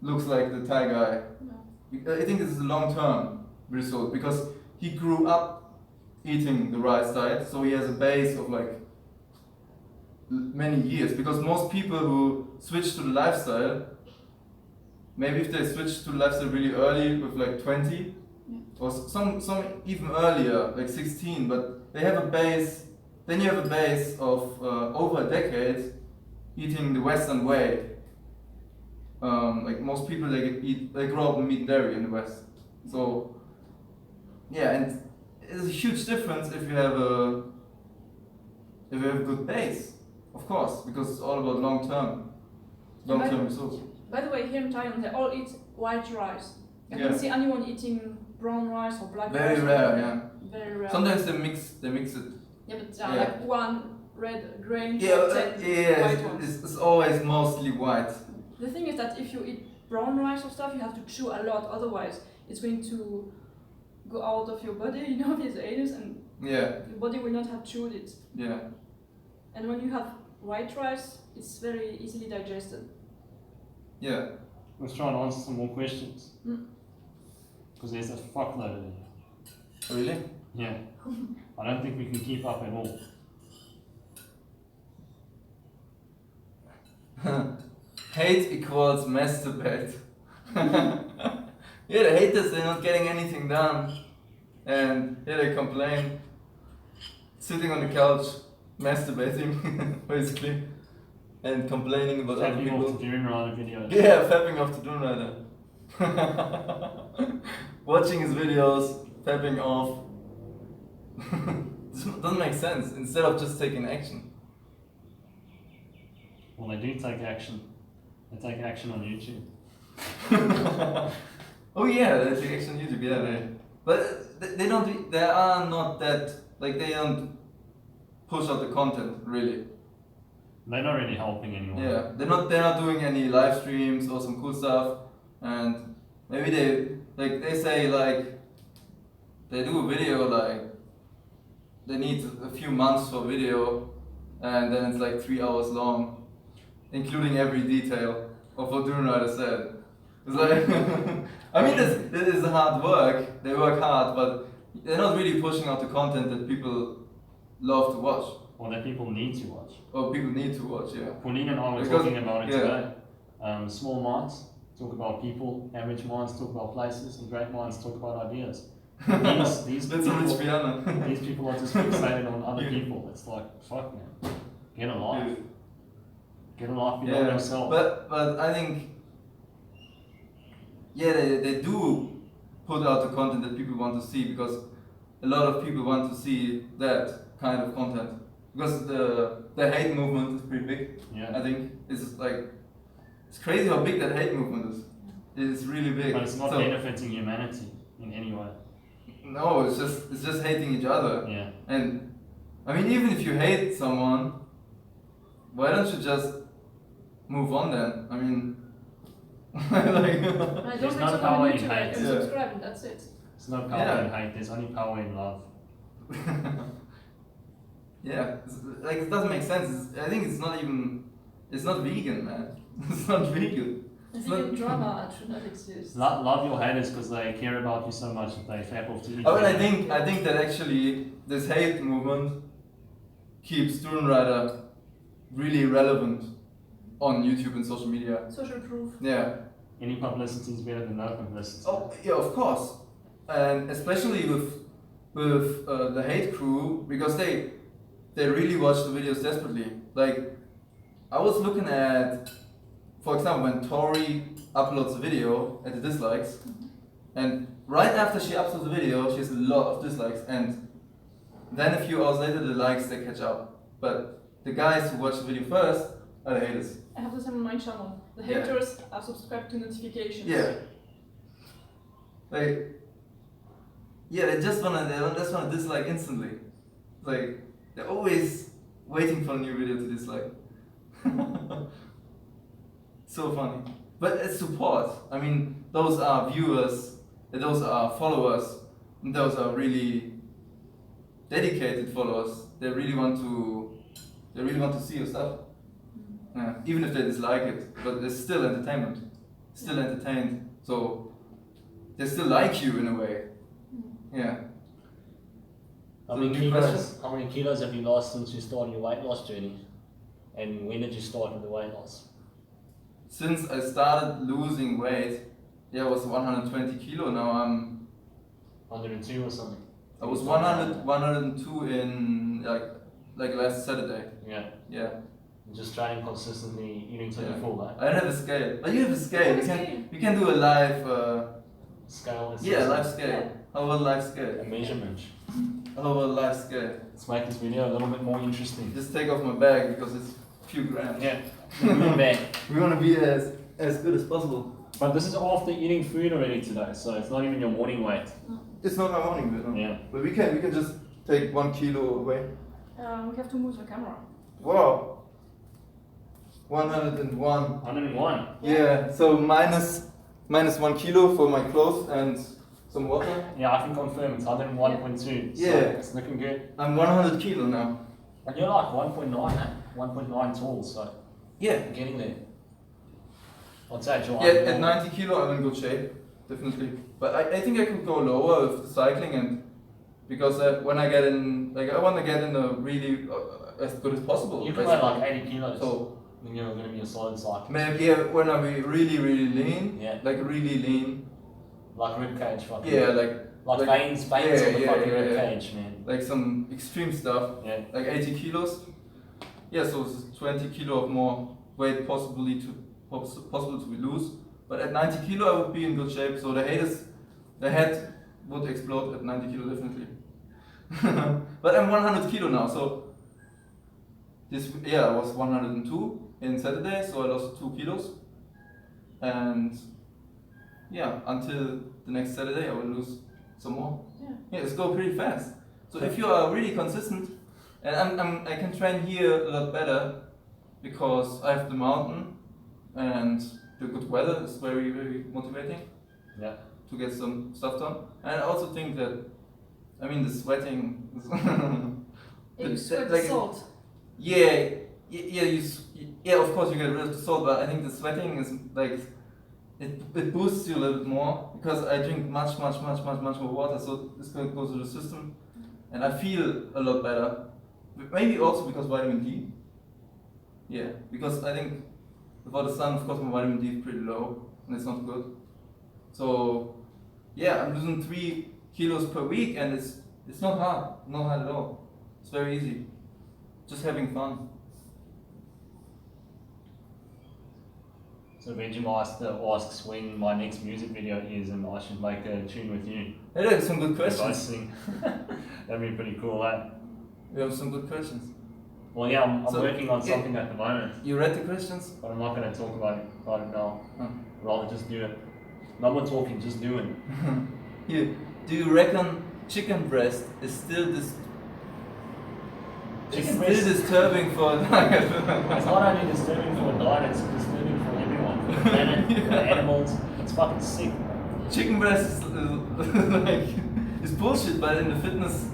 looks like the Thai guy. No. I think this is a long-term result because he grew up eating the rice diet, so he has a base of like many years. Because most people who switch to the lifestyle, maybe if they switch to the lifestyle really early with like 20, or some even earlier, like 16, but they have a base. Then you have a base of over a decade eating the Western way. Like most people, they grow up and meat dairy in the West. So yeah, and it's a huge difference if you have a good base, of course, because it's all about long-term results. By the way, here in Thailand, they all eat white rice. I don't see anyone eating brown rice or black rice. Very rare, yeah. Very rare. Sometimes they mix it. Yeah, but like one red grain, Yeah, 10 white ones. it's always mostly white. The thing is that if you eat brown rice or stuff, you have to chew a lot. Otherwise, it's going to go out of your body. You know, these anus, and your body will not have chewed it. Yeah. And when you have white rice, it's very easily digested. Yeah. Let's try and answer some more questions. Because there's a fuckload of them. Really? Yeah. I don't think we can keep up at all. Hate equals masturbate. Yeah, the haters, they're not getting anything done. And yeah, they complain. Sitting on the couch, masturbating, basically. And complaining about other Tapping people. off the Dune Rider videos. Yeah, fapping off the Dune Rider. Watching his videos, fapping off. Doesn't make sense, instead of just taking action. Well, they do take action. They take action on YouTube. Oh yeah, they take action on YouTube, yeah. But they don't, they are not that, like they don't push out the content, really. They're not really helping anyone. Yeah, they're not doing any live streams or some cool stuff, and maybe they say like, they do a video like, they need a few months for a video, and then it's like 3 hours long, including every detail of what Dune Rider said. It's like, I mean, this is hard work, they work hard, but they're not really pushing out the content that people love to watch. Or that people need to watch. Or people need to watch, yeah. Pauline and I were talking about it today. Small minds talk about people, average minds talk about places, and great minds talk about ideas. These That's a rich piano. These people are just fixated on other people. It's like, fuck man, get a life. Get a life beyond yourself. But I think, yeah, they do put out the content that people want to see, because a lot of people want to see that kind of content. Because the hate movement is pretty big. Yeah. I think it's like, it's crazy how big that hate movement is. It's really big. But it's not benefiting humanity in any way. No, it's just hating each other. Yeah. And I mean, even if you hate someone, why don't you just move on then? I mean, like, there's no power in hate. And subscribe, and that's it. There's no power in hate. There's only power in love. Yeah, like it doesn't make sense. I think it's not vegan, man. It's not vegan. I think drama should not exist. Love your haters because they care about you so much that they fap off to each I mean, I think that actually this hate movement keeps Dune Rider really relevant on YouTube and social media. Social proof. Yeah. Any publicity is better than no publicity. Oh yeah, of course, and especially with the hate crew, because they really watch the videos desperately. Like, I was looking at, for example, when Tori uploads a video at the dislikes, and right after she uploads the video, she has a lot of dislikes, and Then a few hours later, the likes they catch up. But the guys who watch the video first are the haters. I have the same on my channel. The Yeah. haters are subscribed to notifications. Yeah. Like, yeah, they just wanna dislike instantly. Like, they're always waiting for a new video to dislike. So funny. But it's support. I mean, those are viewers, those are followers, and those are really dedicated followers. They really want to see your stuff. Yeah, even if they dislike it, but it's still entertainment. Still entertained. So they still like you in a way. Yeah. How So many new question? how many kilos have you lost since you started your weight loss journey? And when did you start with the weight loss? Since I started losing weight, yeah, I was 120 kilo. Now I'm 102 or something? I was 102 in like last Saturday. Yeah. Yeah. Just training consistently, eating to the Yeah. full, right? I don't have a scale. Oh, you have a scale. I We have a can scale. we can do a live. Scale is Yeah, live scale. How about live scale? a measurement. How about live scale? Let's make this video a little bit more interesting. Just take off my bag because it's a few grams. Yeah, good bag. We want to be as good as possible. But this is after eating food already today, so it's not even your morning weight. It's not my morning weight. No. Yeah. But we can just take 1 kilo away. We have to move the camera. Wow. 101. 101. Yeah. So minus 1 kilo for my clothes and some water. Yeah, I can confirm it's 101.2. So Yeah. it's looking good. I'm 100 kilo now. And you're like 1.9, eh? 1.9 tall, so Yeah. you're getting there. I'd say Joe. Yeah, at 90 kilo I'm in good shape, definitely. But I think I could go lower with the cycling, and because when I get in, like I want to get in a really as good as possible. You can weigh like 80 kilos. So then you're going to be a solid cyclist. maybe yeah, when I be really lean, Yeah. like really lean, Like rib cage, fucking. yeah, Like veins on the yeah, fucking yeah, rib yeah. cage, man. like some extreme stuff, Yeah. like 80 kilos. Yeah, so it's 20 kilo of more weight possible to lose. But at 90 kilo I would be in good shape. So the head would explode at 90 kilo definitely. But I'm 100 kilo now, so I was 102 in Saturday, so I lost 2 kilos. And yeah, until the next Saturday I will lose some more. Yeah. Yeah, it's go pretty fast. So if you are really consistent, and I can train here a lot better because I have the mountain and the good weather is very motivating. Yeah. To get some stuff done. And I also think that, I mean, the sweating is You sweat like- the salt. yeah, of course you get rid of the salt, but I think the sweating is like, it boosts you a little bit more because I drink much more water, so it's going to go through the system and I feel a lot better. Maybe also because vitamin D. Yeah, because I think without the sun, of course, my vitamin D is pretty low and it's not good. So yeah, I'm losing 3 kilos per week and it's not hard at all. It's very easy. Just having fun. So Vegemeister asks when my next music video is and I should make a tune with you. Hey, there's some good We both questions. sing. That'd be pretty cool, eh? We have some good questions. Well, yeah, I'm So, working on yeah. something at the moment, You read the questions? but I'm not going to talk about it now. Huh. Rather just do it. No more talking, just do it. Here, do you reckon chicken breast is still Chicken breast- disturbing for a diet? It's not only disturbing for a diet, it's disturbing for everyone. For the planet, for the animals. It's fucking sick. Chicken breast is like it's bullshit, but in the fitness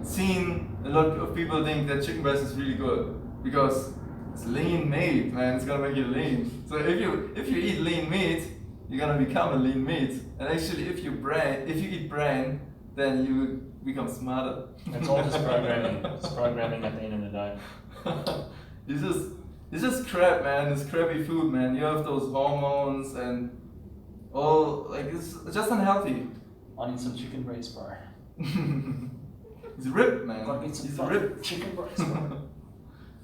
scene, a lot of people think that chicken breast is really good because it's lean meat, man. It's gonna make you lean. So if you eat lean meat, you're gonna become a lean meat. And actually, if you eat brain, then you become smarter. It's all just programming. It's programming at the end of the day. It's just crap, man. It's crappy food, man. You have those hormones and all, like, it's just unhealthy. I need some chicken breast, bro. He's ripped, man. Gotta get some He's fucking ripped. chicken breast, bro.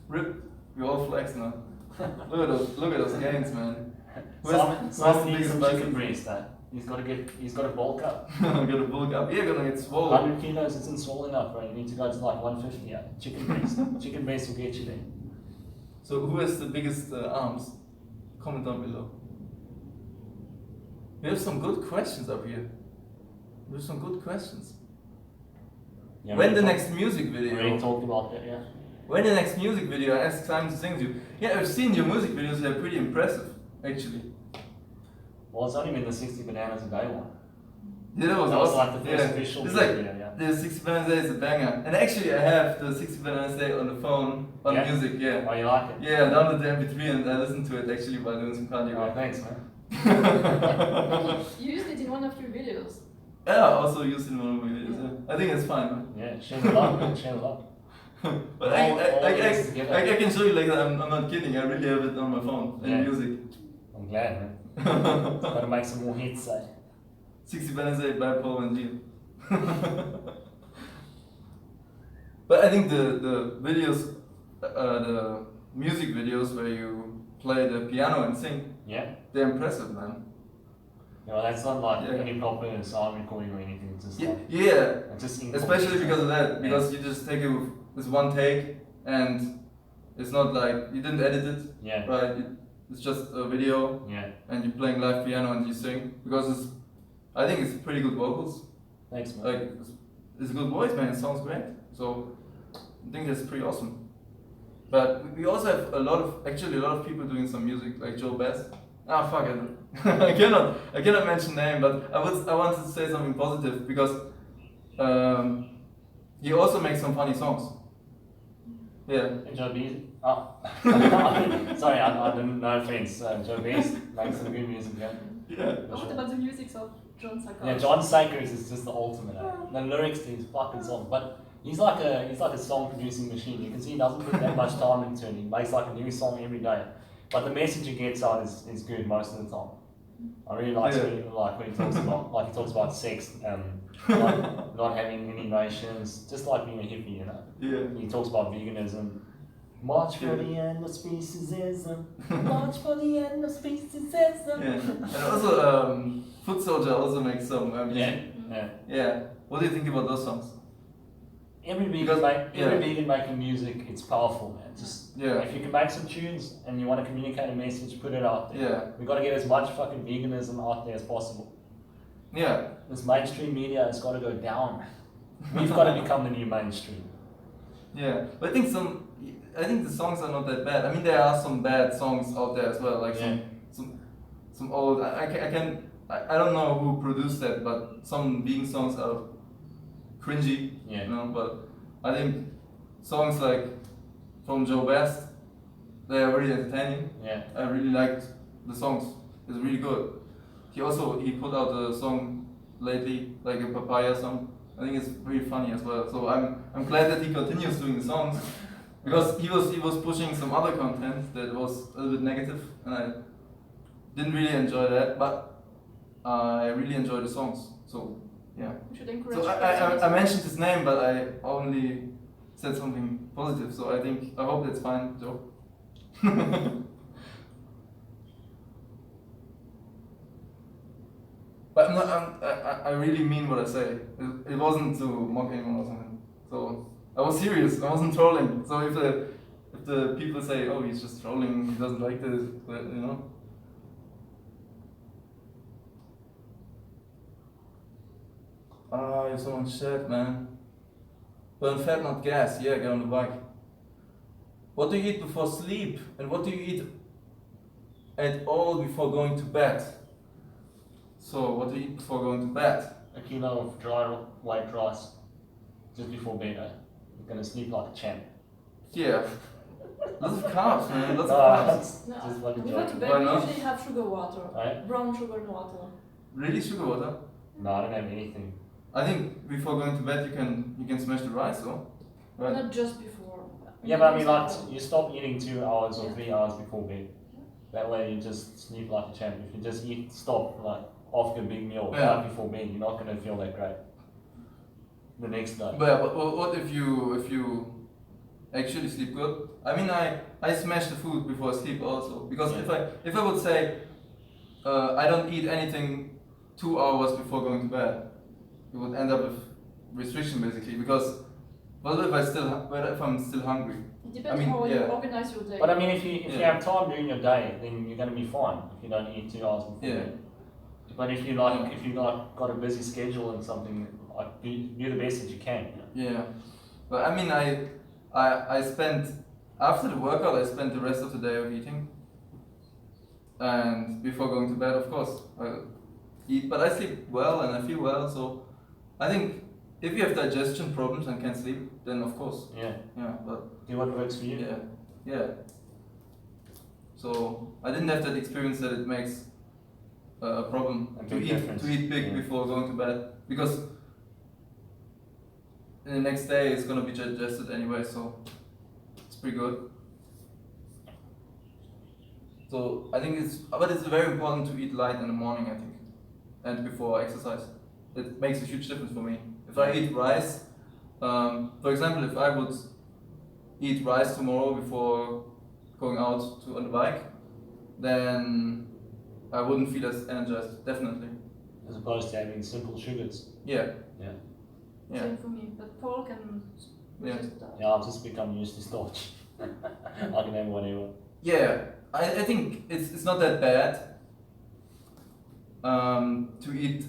Ripped. We all flex now. Look at those gains, man. Simon where's needs the some biggest chicken bicep? breast, that. He's got to bulk up. Gotta bulk up. Yeah, gonna get swollen. 100 kilos isn't small enough, right? You need to go to like 150. Yeah. Chicken breast. Chicken breast will get you there. So who has the biggest arms? Comment down below. We have some good questions up here. We have some good questions. Yeah, When the next music We video? already talked about that, yeah. When the next music video? I asked Simon to sing to you. Yeah, I've seen your music videos. They're pretty impressive, actually. Well, it's only been the 60 bananas a day one. Yeah, that was That was awesome. like the first official It's like video, yeah. the 60 Bananas Day is a banger. And actually, I have the 60 Bananas Day on the phone, on Yeah? music, yeah. Oh, you like it? Yeah, I downloaded the MP3 and I listened to it actually while doing some cardio. Oh, thanks, man. You used it in one of your videos. Yeah, I also used it in one of my videos. Yeah. I think it's fine, man. Yeah, share the love, man. Share the love. But All this together. I can show you like that. I'm not kidding. I really have it on my phone Yeah. and music. I'm glad, man. Gotta make some more hits, eh? 60 Bananas Day by Pauline G. But I think the videos, the music videos where you play the piano and sing, Yeah? they're impressive, man. You know, that's not like Yeah. any proper sound recording or anything. It's just Yeah, like, yeah. it's just Especially because of that, because you just take it with one take and it's not like you didn't edit it, Yeah, right? It's just a video yeah. and you're playing live piano and you sing because I think it's pretty good vocals. Thanks, man. Like it's a good voice, man. It sounds great. So I think that's pretty awesome. But we also have a lot of people doing some music like Joe Best. Ah, fuck it. I cannot mention name, but I wanted to say something positive because he also makes some funny songs. Yeah. Joe Beast. Oh. Sorry, I didn't know offense. Joe Beast makes some good music, yeah. Yeah. What about the music of John Cyclist? Yeah, John Cyclist is just the ultimate. The lyrics to his fucking song, but he's like a song producing machine. You can see he doesn't put that much time into it. He makes like a new song every day, but the message he gets out is good most of the time. I really like when he talks about he talks about sex, not having any emotions, just like being a hippie, you know. Yeah. He talks about veganism. March for the end of speciesism. March for the end of speciesism. Yeah. And also Foot Soldier also makes some music. Yeah. Yeah. What do you think about those songs? Every Because- vegan making music, it's powerful, man. Just Yeah. if you can make some tunes and you want to communicate a message, put it out there. Yeah. We got to get as much fucking veganism out there as possible. Yeah. This mainstream media has got to go down. We've got to become the new mainstream. Yeah. But I think the songs are not that bad. I mean, there are some bad songs out there as well, like some old. I don't know who produced that, but some vegan songs are cringy. Yeah. You know, but I think songs like from Joe Best, they are very entertaining. Yeah. I really liked the songs. It's really good. He put out a song lately, like a papaya song. I think it's very funny as well. So I'm glad that he continues doing the songs because he was pushing some other content that was a little bit negative, and I didn't really enjoy that. But I really enjoy the songs. So yeah. We should encourage. So I mentioned his name, but I only said something positive. So I hope that's fine, Joe. But I really mean what I say. It wasn't to mock anyone or something. So I was serious. I wasn't trolling. So if the people say, oh, he's just trolling, he doesn't like this, you know. Ah, you're so much shit, man. Burn fat, not gas. Yeah, get on the bike. What do you eat before sleep? And what do you eat at all before going to bed? So, what do you eat before going to bed? A kilo of dry white rice just before bed. You're gonna sleep like a champ. Yeah. Lots of carbs, man. Lots of carbs. That's No, just fucking we go to joking. bed, Why we not? usually have sugar water. Right? Brown sugar and water. Really, sugar water? No, I don't have anything. I think before going to bed, you can smash the rice, though. Right? Not just before. Yeah, but I mean, like, you stop eating 2 hours or 3 hours before bed. That way you just sleep like a champ. If you just stop like after a big meal right before bed, you're not gonna feel that great the next day. But what if you actually sleep good? I mean, I smash the food before I sleep also because if I would say I don't eat anything 2 hours before going to bed. You would end up with restriction basically because what if if I'm still hungry? It depends I mean, how you yeah. organize your day. But I mean, if you have time during your day, then you're going to be fine if you don't eat 2 hours before Yeah. bed. But if you got a busy schedule and something, like you do the best that you can. You know? Yeah, but I mean, I spent after the workout, I spent the rest of the day of eating, and before going to bed, of course, I eat. But I sleep well and I feel well, so I think if you have digestion problems and can't sleep, then of course, Yeah. But Do what works for you. yeah. So I didn't have that experience that it makes a problem A to big eat difference. big Yeah. before going to bed because the next day it's gonna be digested anyway, so it's pretty good. So I think it's very important to eat light in the morning, I think, and before exercise. It makes a huge difference for me. If I eat rice, for example, if I would eat rice tomorrow before going out on the bike, then I wouldn't feel as energized, definitely. As opposed to having simple sugars. Yeah. Same for me, but Paul can resist that. Yeah, I've just become used to starch. I can have whatever. Yeah, I think it's not that bad to eat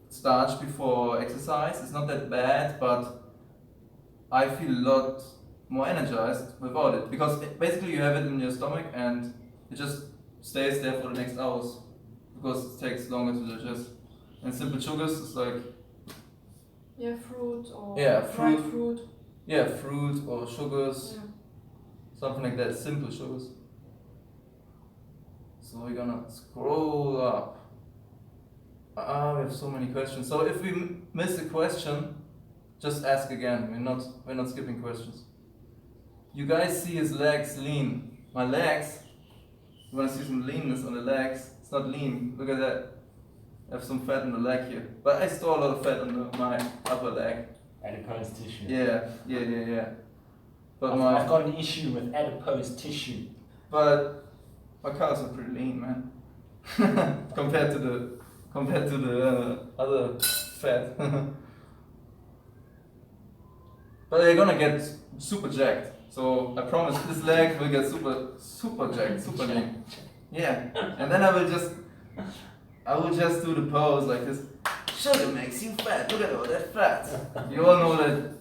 starch before exercise. It's not that bad, but I feel a lot more energized without it because basically you have it in your stomach and it just stays there for the next hours because it takes longer to digest. And simple sugars is like fruit or fruit. dried fruit. Yeah, fruit or sugars, something like that. Simple sugars. So we're gonna scroll up. We have so many questions. So if we miss a question, just ask again. We're not skipping questions. You guys see his legs lean. My legs. You wanna see some leanness on the legs? It's not lean. Look at that. I have some fat on the leg here, but I store a lot of fat on my upper leg. Adipose tissue. Yeah. But I've got an issue with adipose tissue. But my cars are pretty lean, man. compared to the other fat. But they're gonna get super jacked. So I promise this leg will get super jacked, super lean. Yeah, and then I will just do the pose like this. Sugar makes you fat. Look at all that fat. You all know that.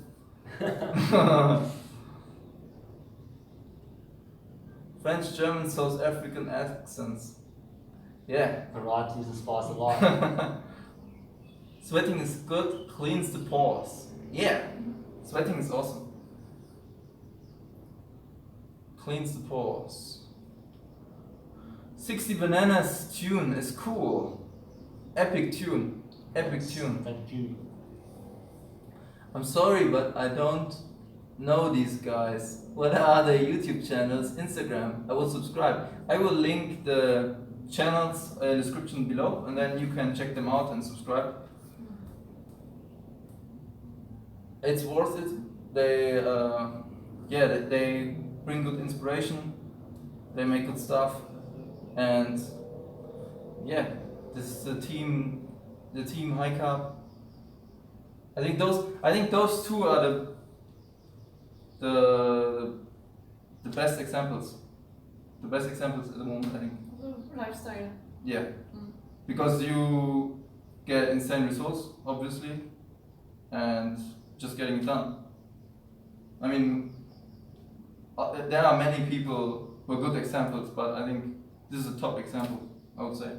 French, German, South African accents. Yeah. Varieties and spice of life. Sweating is good, cleans the pores. Yeah. Sweating is awesome. Cleans the pores. 60 Bananas tune is cool. Epic tune. Thank you. I'm sorry, but I don't know these guys. What are their YouTube channels? Instagram. I will subscribe. I will link the channels in the description below, and then you can check them out and subscribe. It's worth it. They bring good inspiration. They make good stuff, and yeah, this is the team High-carb. I think those two are the best examples. The best examples at the moment, I think. Lifestyle. Yeah. Because you get insane results, obviously, and just getting it done. I mean, there are many people who are good examples, but I think this is a top example, I would say.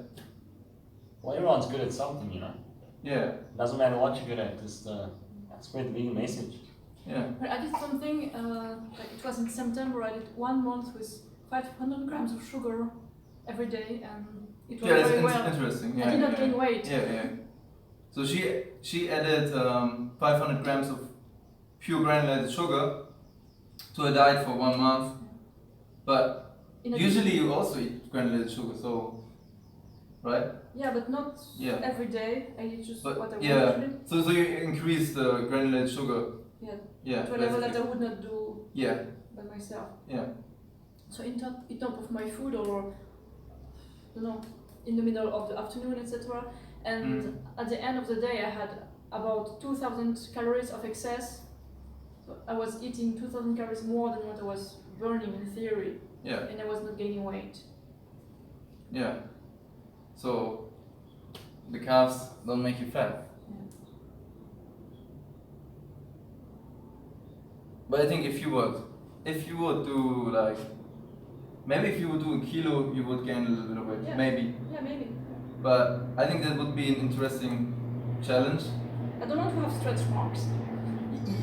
Well, everyone's good at something, you know. Yeah. Doesn't matter what you're good at, just spread the vegan message. Yeah. But I did something, like it was in September, I did 1 month with 500 grams of sugar every day, and it was very well. Interesting. Yeah, I did not gain weight. Yeah. So she added 500 grams of pure granulated sugar to a diet for 1 month, but usually you also eat granulated sugar, so right? Yeah, but not every day. I eat just what I want to do. So you increase the granulated sugar. Yeah. To a level that I would not do by myself. Yeah. So in top of my food, or in the middle of the afternoon, etc. and at the end of the day I had about 2,000 calories of excess. So I was eating 2,000 calories more than what I was burning in theory, and I was not gaining weight. Yeah. So the carbs don't make you fat. But I think if you would do like, maybe if you would do a kilo, you would gain a little bit of weight. Yeah. Maybe. Yeah, maybe. But I think that would be an interesting challenge. I don't want to have stretch marks.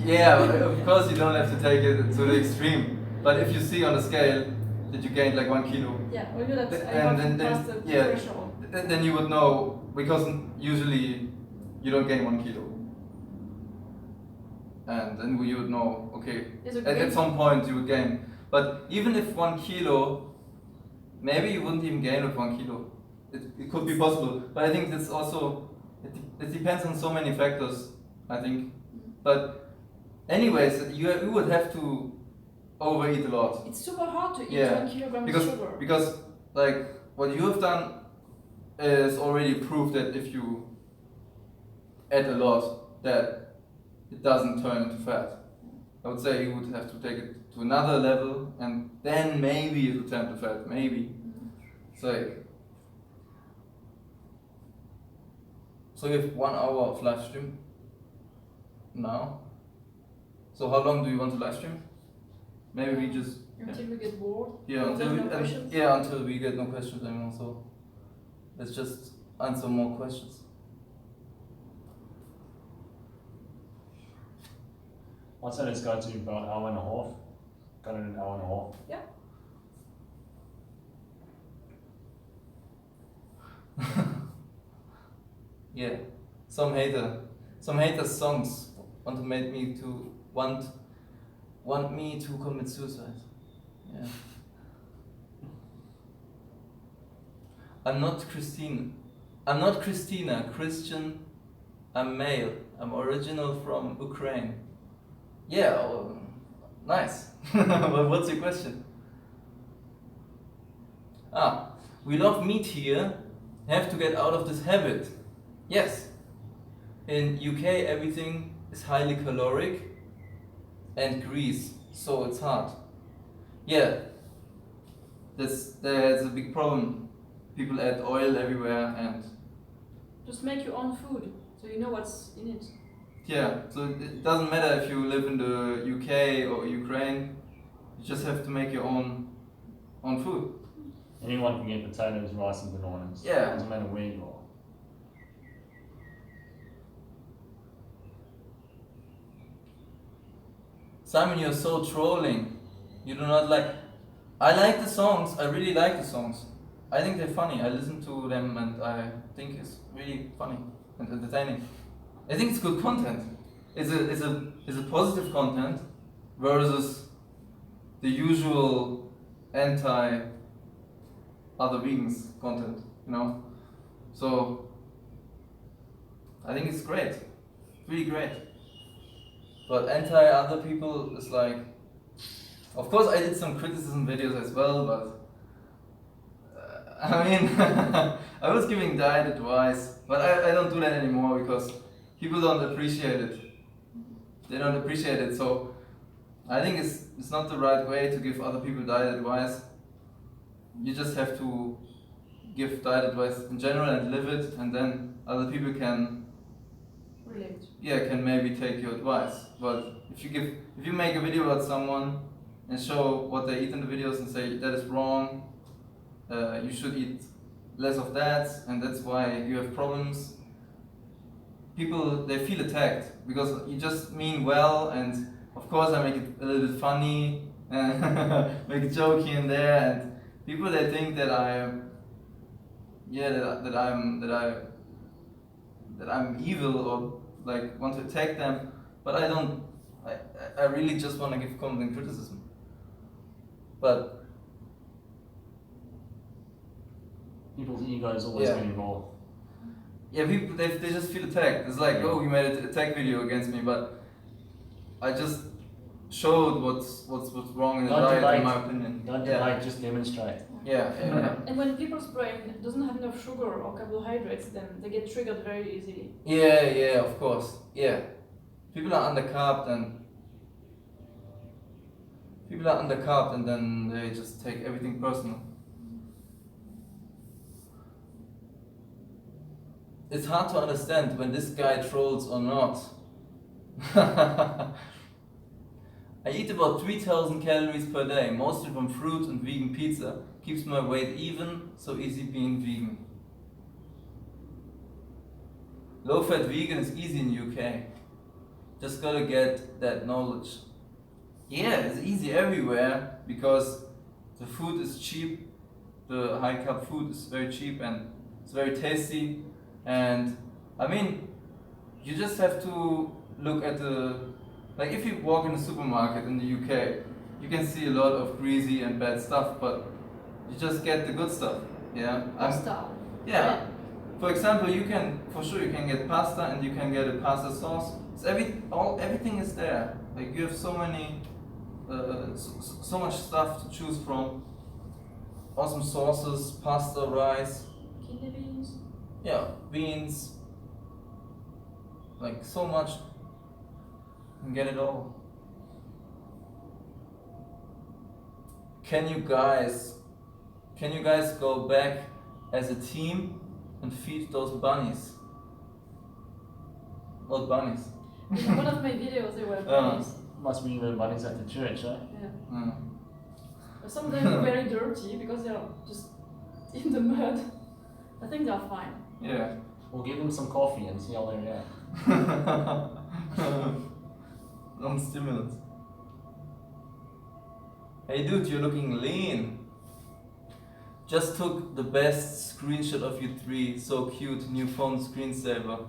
Yeah, of course you don't have to take it to the extreme. But if you see on the scale that you gained like 1 kilo, Yeah, or you that I and have then passed the yeah, threshold. then you would know, because usually you don't gain 1 kilo. And then you would know, okay, at some point you would gain. But even if 1 kilo, maybe you wouldn't even gain with 1 kilo. It could be possible. But I think that's also, it depends on so many factors, I think. But anyways, you would have to overeat a lot. It's super hard to eat 1 kilogram because, of sugar. Because like what you have done is already proof that if you add a lot, that it doesn't turn into fat. I would say you would have to take it to another level, and then maybe it will turn to fat. Maybe. It's like, so you have 1 hour of live stream now. So how long do you want to live stream? Maybe we just until we get bored. Yeah, until we get no questions anymore. So let's just answer more questions. I'd say let's go to about an hour and a half. Got it in an hour and a half. Yeah. Yeah. Some hater songs want me to commit suicide. Yeah. I'm not Christina, Christian. I'm male. I'm original from Ukraine. Yeah, nice. But what's your question? We love meat here. Have to get out of this habit. Yes. In UK, everything is highly caloric and grease, so it's hard. Yeah. There's a big problem. People add oil everywhere and just make your own food, so you know what's in it. Yeah, so it doesn't matter if you live in the UK or Ukraine, you just have to make your own food. Anyone can get potatoes, rice and bananas. Yeah. Doesn't matter where you are. Simon, you're so trolling. You do not like... I like the songs, I really like the songs. I think they're funny, I listen to them and I think it's really funny and entertaining. I think it's good content. It's a positive content versus the usual anti other vegans content, you know. So I think it's great, really great. But anti other people is like, of course I did some criticism videos as well, but I mean I was giving diet advice, but I don't do that anymore because people don't appreciate it. They don't appreciate it, so I think it's not the right way to give other people diet advice. You just have to give diet advice in general and live it, and then other people can relate. Yeah, can maybe take your advice. But if you make a video about someone and show what they eat in the videos and say that is wrong, you should eat less of that, and that's why you have problems. People, they feel attacked because you just mean well, and of course I make it a little bit funny and make a joke here and there, and people, they think that I'm evil or like want to attack them, but I don't. I really just want to give comment and criticism. But people's egos always get involved. Yeah, people, they just feel attacked. It's like, oh, you made an attack video against me, but I just showed what's wrong in the Don't diet, debate. in my opinion. Don't Yeah. debate, just demonstrate. Yeah. And when people's brain doesn't have enough sugar or carbohydrates, then they get triggered very easily. Yeah, of course. Yeah. People are undercarb and then they just take everything personal. It's hard to understand when this guy trolls or not. I eat about 3,000 calories per day, mostly from fruit and vegan pizza. Keeps my weight even, so easy being vegan. Low-fat vegan is easy in UK. Just gotta get that knowledge. Yeah, it's easy everywhere because the food is cheap. The high-carb food is very cheap and it's very tasty. And I mean, you just have to look at like if you walk in a supermarket in the UK, you can see a lot of greasy and bad stuff, but you just get the good stuff. Yeah. Pasta. Yeah. For example, you can get pasta and you can get a pasta sauce. It's everything is there. Like you have so many, so much stuff to choose from. Awesome sauces, pasta, rice. Kidney beans. Yeah, beans. Like so much. You can get it all. Can you guys go back as a team and feed those bunnies? What bunnies? In one of my videos, there were bunnies. Must be the bunnies at the church, eh? Yeah. Some of them are very dirty because they are just in the mud. I think they are fine. Yeah. We'll give them some coffee and see how they react. Non-stimulants. Hey dude, you're looking lean. Just took the best screenshot of you three. So cute, new phone screensaver.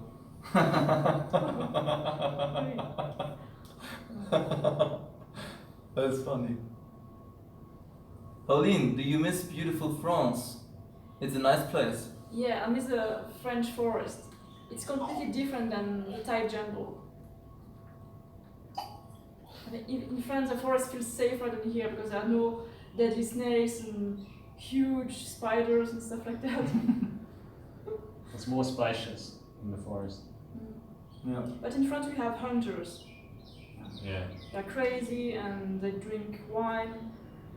That's funny. Pauline, do you miss beautiful France? It's a nice place. Yeah, I miss the French forest. It's completely different than the Thai jungle. In France, the forest feels safer than here because there are no deadly snakes and huge spiders and stuff like that. It's more spacious in the forest. Yeah. But in France, we have hunters. Yeah. They're crazy and they drink wine.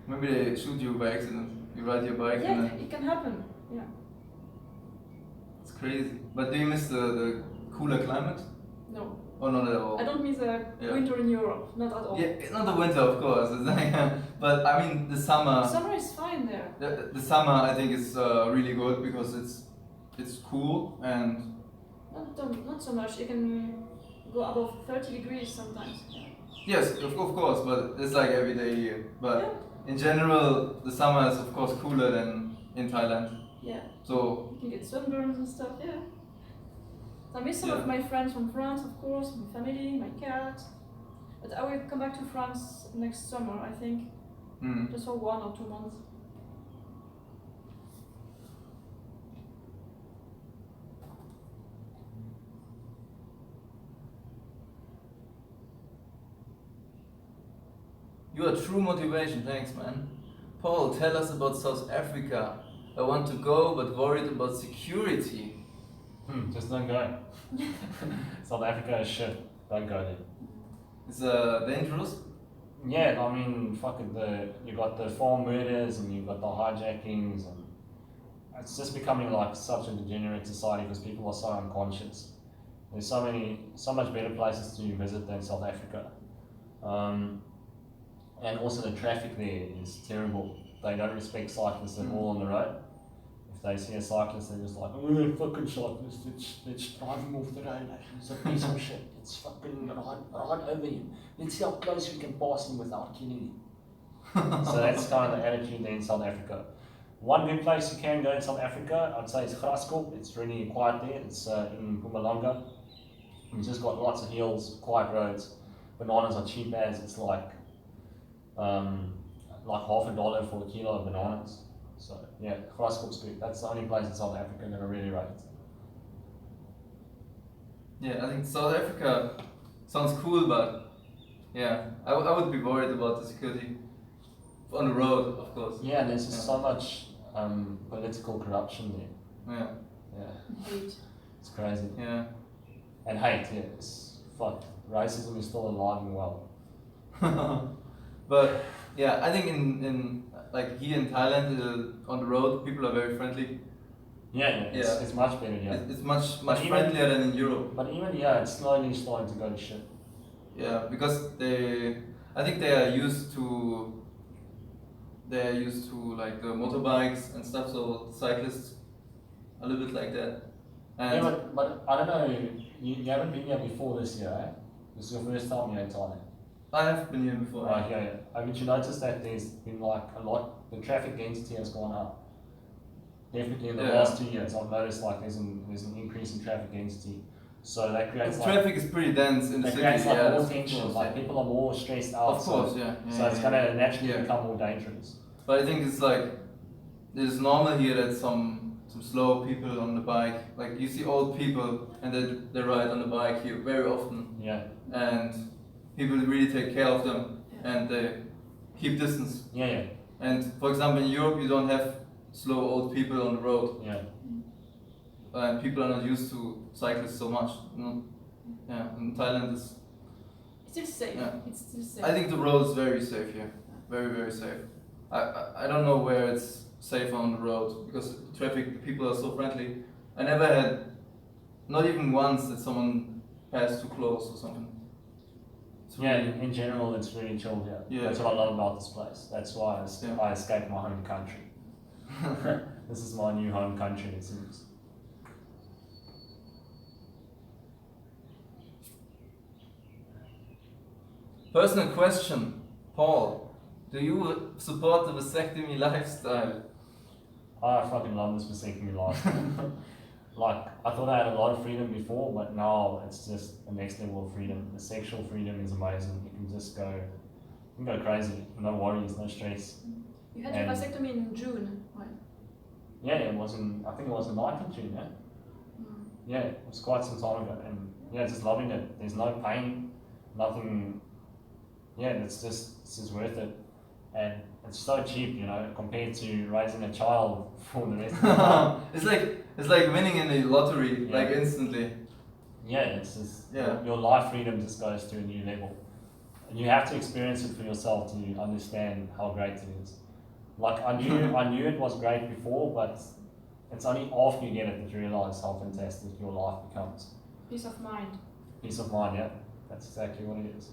Maybe they shoot you by accident. You ride your bike and Yeah, then it can happen. Yeah. it's crazy. But do you miss the cooler climate? No, Or not at all? I don't miss the Yeah. winter in Europe. Not at all. Yeah, it's not the winter, of course. It's like, but I mean the summer. Summer is fine there. The summer I think is really good because it's cool and Not so much. You can go above 30 degrees sometimes. yes, of course. But it's like every day here. But Yeah. in general, the summer is of course cooler than in Thailand. Yeah. So You can get sunburns and stuff. Yeah. So I miss some Yeah. of my friends from France, of course, my family, my cat. But I will come back to France next summer, I think, just for 1 or 2 months. you are true motivation. Thanks, man. Paul, tell us about South Africa. I want to go, but worried about security. Just don't go. South Africa is shit. Don't go there. It's dangerous. Yeah, I mean, fuck it. You got the farm murders and you got the hijackings, and it's just becoming like such a degenerate society because people are so unconscious. There's so much better places to visit than South Africa, and also the traffic there is terrible. They don't respect cyclists at all on the road. If they see a cyclist, they're just like, oh, fucking cyclist, let's drive him off the road. He's a piece of shit. It's fucking right over him. Let's see how close we can pass him without killing him. So that's kind of the attitude there in South Africa. One good place you can go in South Africa, I'd say, is Graskop. It's really quiet there. It's in Mpumalanga. It's just got lots of hills, quiet roads. Bananas are cheap as it's like $50 for a kilo of bananas. So yeah, Graskop's good. That's the only place in South Africa that I really rate. Yeah, I think South Africa sounds cool, but Yeah, I would be worried about the security on the road, of course. Yeah, there's just so much political corruption there. Yeah. Yeah, Hate. it's crazy. Yeah. And hate, yeah, it's fuck. Racism is still alive and well. But yeah, I think in like here in Thailand, on the road, people are very friendly. Yeah, it's much better, yeah. It's much But even- friendlier than in Europe. But even, yeah, it's slowly starting to go to shit. Yeah, because I think they are used to like the motorbikes and stuff. So cyclists a little bit like that. And Yeah, but I don't know, you haven't been here before this year, eh? This is your first time here in Thailand. I have been here before. Right, yeah. Haven't you noticed that there's been like a lot, the traffic density has gone up? Definitely in the Yeah. last 2 years, I've noticed like there's an increase in traffic density. So that creates The like, traffic is pretty dense in the that city. creates like Yeah, more that's- tension, of course, like yeah. people are more stressed out. Of course, yeah. So it's gonna naturally Yeah. become more dangerous. But I think it's like it's normal here that some slow people on the bike, like you see old people and they ride on the bike here very often, Yeah, and people really take care of them and they keep distance. yeah. And for example, in Europe, you don't have slow old people on the road, Yeah. and people are not used to cyclists so much. You know? Yeah, in Thailand, It's still safe. Yeah. It's still safe. I think the road is very safe here, very very safe. I don't know where it's safe on the road because traffic, the people are so friendly. I never had, not even once, that someone passed too close or something. It's Yeah, really- in general, it's really chill here. Yeah. That's what I love about this place. That's why Yeah. I escaped my home country. This is my new home country, it seems. Personal question, Paul. Do you support the vasectomy lifestyle? I fucking love this vasectomy life. Like, I thought I had a lot of freedom before, but now it's just the next level of freedom. The sexual freedom is amazing. You can just go, you can go crazy. No worries, no stress. You had your And- vasectomy in June, right? Yeah, I think it was the 9th of June, yeah? Yeah, it was quite some time ago. And yeah, just loving it. There's no pain, nothing. Yeah, it's just worth it. And it's so cheap, you know, compared to raising a child for the rest of the time. It's like winning in the lottery, Yeah. like instantly. Yeah, it's just, Yeah. your life freedom just goes to a new level. And you have to experience it for yourself to understand how great it is. Like, I knew it was great before, but it's only after you get it that you realize how fantastic your life becomes. Peace of mind. Peace of mind, yeah. That's exactly what it is.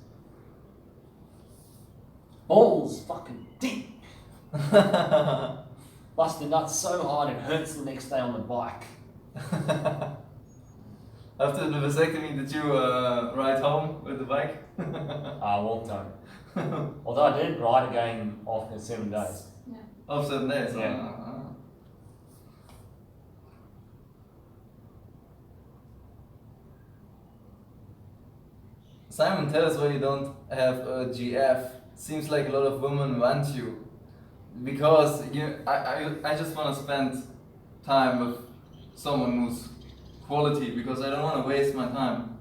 Balls fucking deep. Bust the nuts so hard it hurts the next day on the bike. After the vasectomy, did you ride home with the bike? I walked home. Although I did ride again after 7 days. Yeah. Of 7 days? Yeah. Simon, tell us why you don't have a GF. Seems like a lot of women want you. Because I just want to spend time with someone who's quality, because I don't want to waste my time.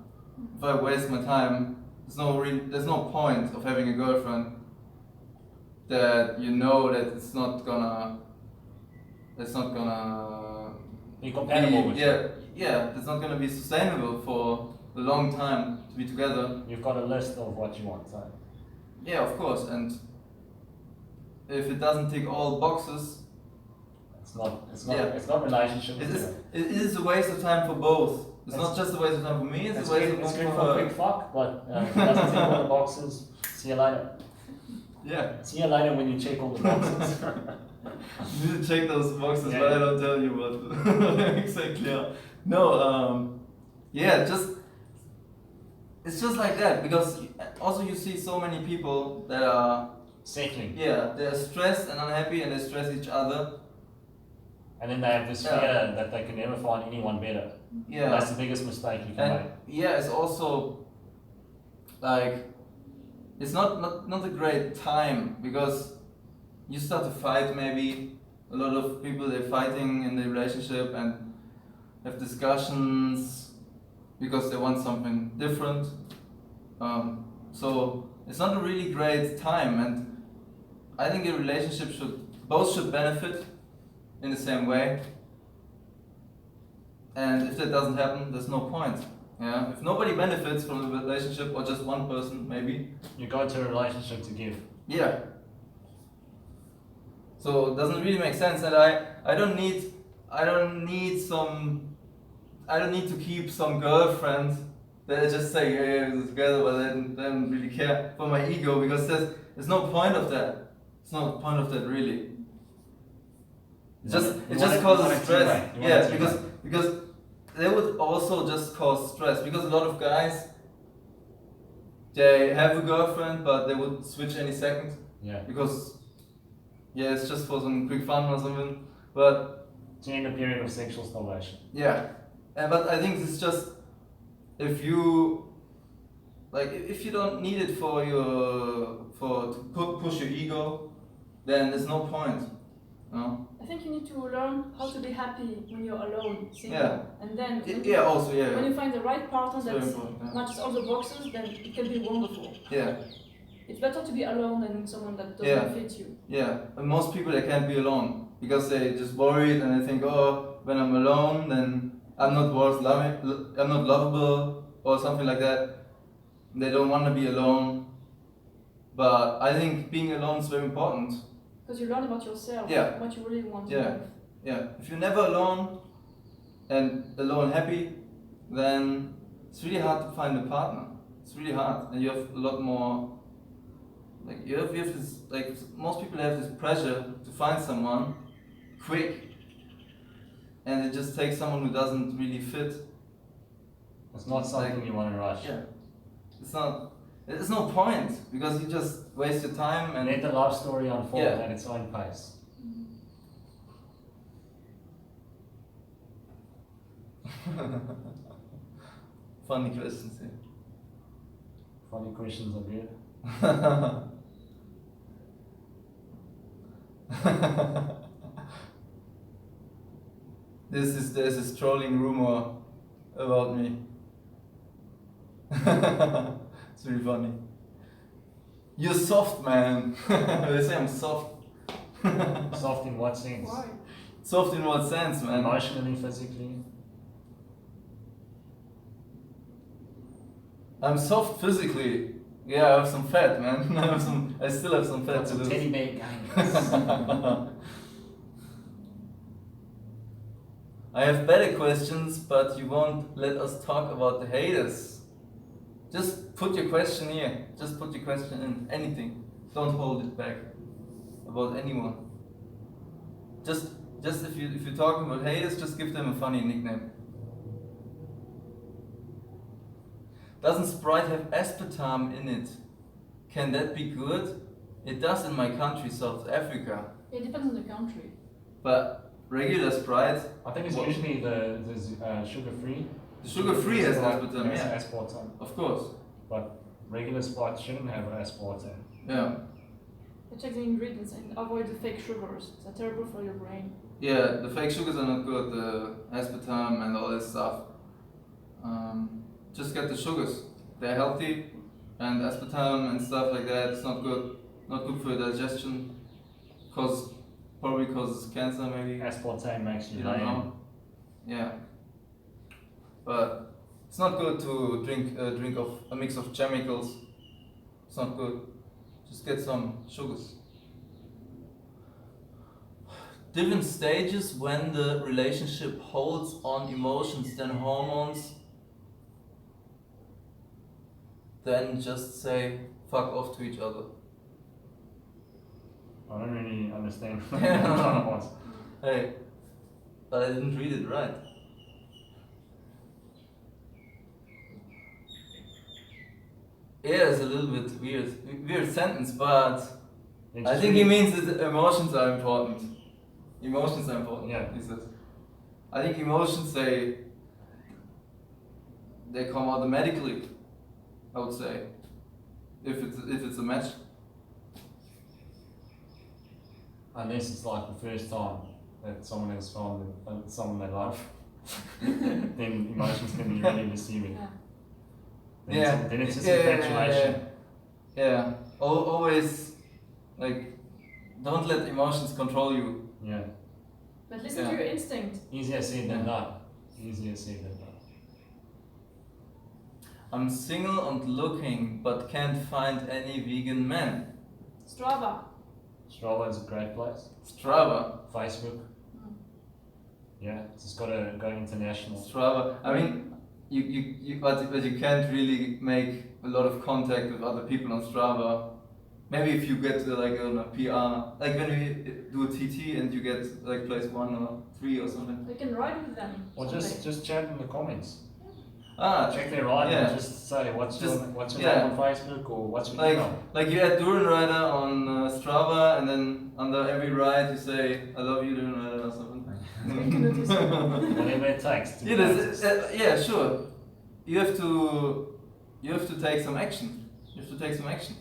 If I waste my time, there's no point of having a girlfriend that you know that it's not gonna Be compatible with you. yeah, it's not gonna be sustainable for a long time to be together. You've got a list of what you want, so. Yeah, of course, and if it doesn't tick all boxes, It's not relationship. it is a waste of time for both. It's not It's- just a waste of time for me, it's It's a waste good, of it's time good for for a her. quick fuck, but if it doesn't tick all the boxes, see you later. Yeah, See you later when you check all the boxes. you need to check those boxes, Yeah. but I don't tell you what exactly. No, yeah, it's just like that, because also you see so many people that are, Settling. they're stressed and unhappy and they stress each other. And then they have this Yeah. fear that they can never find anyone better. Yeah. That's the biggest mistake you can And make. yeah, it's also like it's not a great time, because you start to fight. Maybe a lot of people, they're fighting in the relationship and have discussions because they want something different. So it's not a really great time, and I think a relationship both should benefit in the same way. And if that doesn't happen, there's no point. Yeah, if nobody benefits from the relationship, or just one person maybe, You go to a relationship to give. yeah. So it doesn't really make sense, and I don't need to keep some girlfriend that I just say yeah we're together, but I don't really care for my ego, because there's no point of that. It's no point of that really. It just causes stress. Yeah, because they would also just cause stress, because a lot of guys, they have a girlfriend but they would switch any second. Yeah. Because yeah, it's just for some quick fun or something. But During the period of sexual starvation. yeah, but I think it's just if you don't need it to push your ego, then there's no point. No. I think you need to learn how to be happy when you're alone, single. Yeah. And then When you find the right partner It's that very important, yeah. matches all the boxes, then it can be wonderful. Yeah. It's better to be alone than someone that doesn't Yeah. fit you. Yeah, and most people, they can't be alone because they just worried and they think, oh, when I'm alone, then I'm not lovable or something like that. They don't want to be alone. But I think being alone is very important. Because you learn about yourself, Yeah. what you really want in Yeah. life. Yeah, if you're never alone and alone happy, then it's really hard to find a partner. It's really hard, and you have a lot more. Like you have this, like most people have this pressure to find someone quick, and it just takes someone who doesn't really fit. It's not something you want to rush. Yeah, it's not. There's no point because you just waste your time and Let the love story unfold Yeah. at its own pace. Funny questions here. Funny questions are good. There's this trolling rumor about me. It's really funny. You're soft, man. They say I'm soft. Soft in what sense? Why? Soft in what sense, man? Emotionally, physically? I'm soft physically. Yeah, I have some fat, man. I still have some fat Got to some lose. teddy bear gains. I have better questions, but you won't let us talk about the haters. Just put your question here. Just put your question in. Anything. Don't hold it back. About anyone. Just if you're talking about haters, just give them a funny nickname. Doesn't Sprite have aspartame in it? Can that be good? It does in my country, South Africa. It depends on the country. But regular Sprite, I think it's usually the sugar-free. the sugar-free has aspartame, Has yeah. aspartame. Of course. But regular Sprite shouldn't have aspartame. Yeah. Check the ingredients and avoid the fake sugars. They're terrible for your brain. Yeah, the fake sugars are not good, the aspartame and all that stuff. Just get the sugars. They're healthy, and aspartame and stuff like that, it's not good. Not good for your digestion. Probably causes cancer maybe. Aspartame makes you You don't lame. know. Yeah. But it's not good to drink of a mix of chemicals. It's not good. Just get some sugars. Different stages when the relationship holds on emotions than hormones. Then just say fuck off to each other. I don't really understand. Yeah. Hey, but I didn't read it right. Yeah, it's a little bit weird sentence, but I think he means that emotions are important. Emotions are important. Yeah. He says. I think emotions they come automatically. I would say, if it's a match. Unless it's like the first time that someone has found someone they love, then emotions can be really deceiving. Yeah. Then it's just infatuation. yeah, always like don't let emotions control you. Yeah. But listen to your instinct. Easier said than done. Easier said than done. I'm single and looking, but can't find any vegan men. Strava. Strava is a great place. Strava. Facebook. Yeah, it's just gotta go international. Strava. I mean, but you can't really make a lot of contact with other people on Strava. Maybe if you get like a PR, like when we do a TT and you get like place 1 or 3 or something. You can ride with them. Or just chat in the comments. Check their ride yeah. and just say what's your yeah. name on Facebook or what's your like email. like you add Duran Rider on Strava and then under every ride you say I love you Duran Rider or something. Whatever it takes. Yeah, sure. You have to take some action. You have to take some action.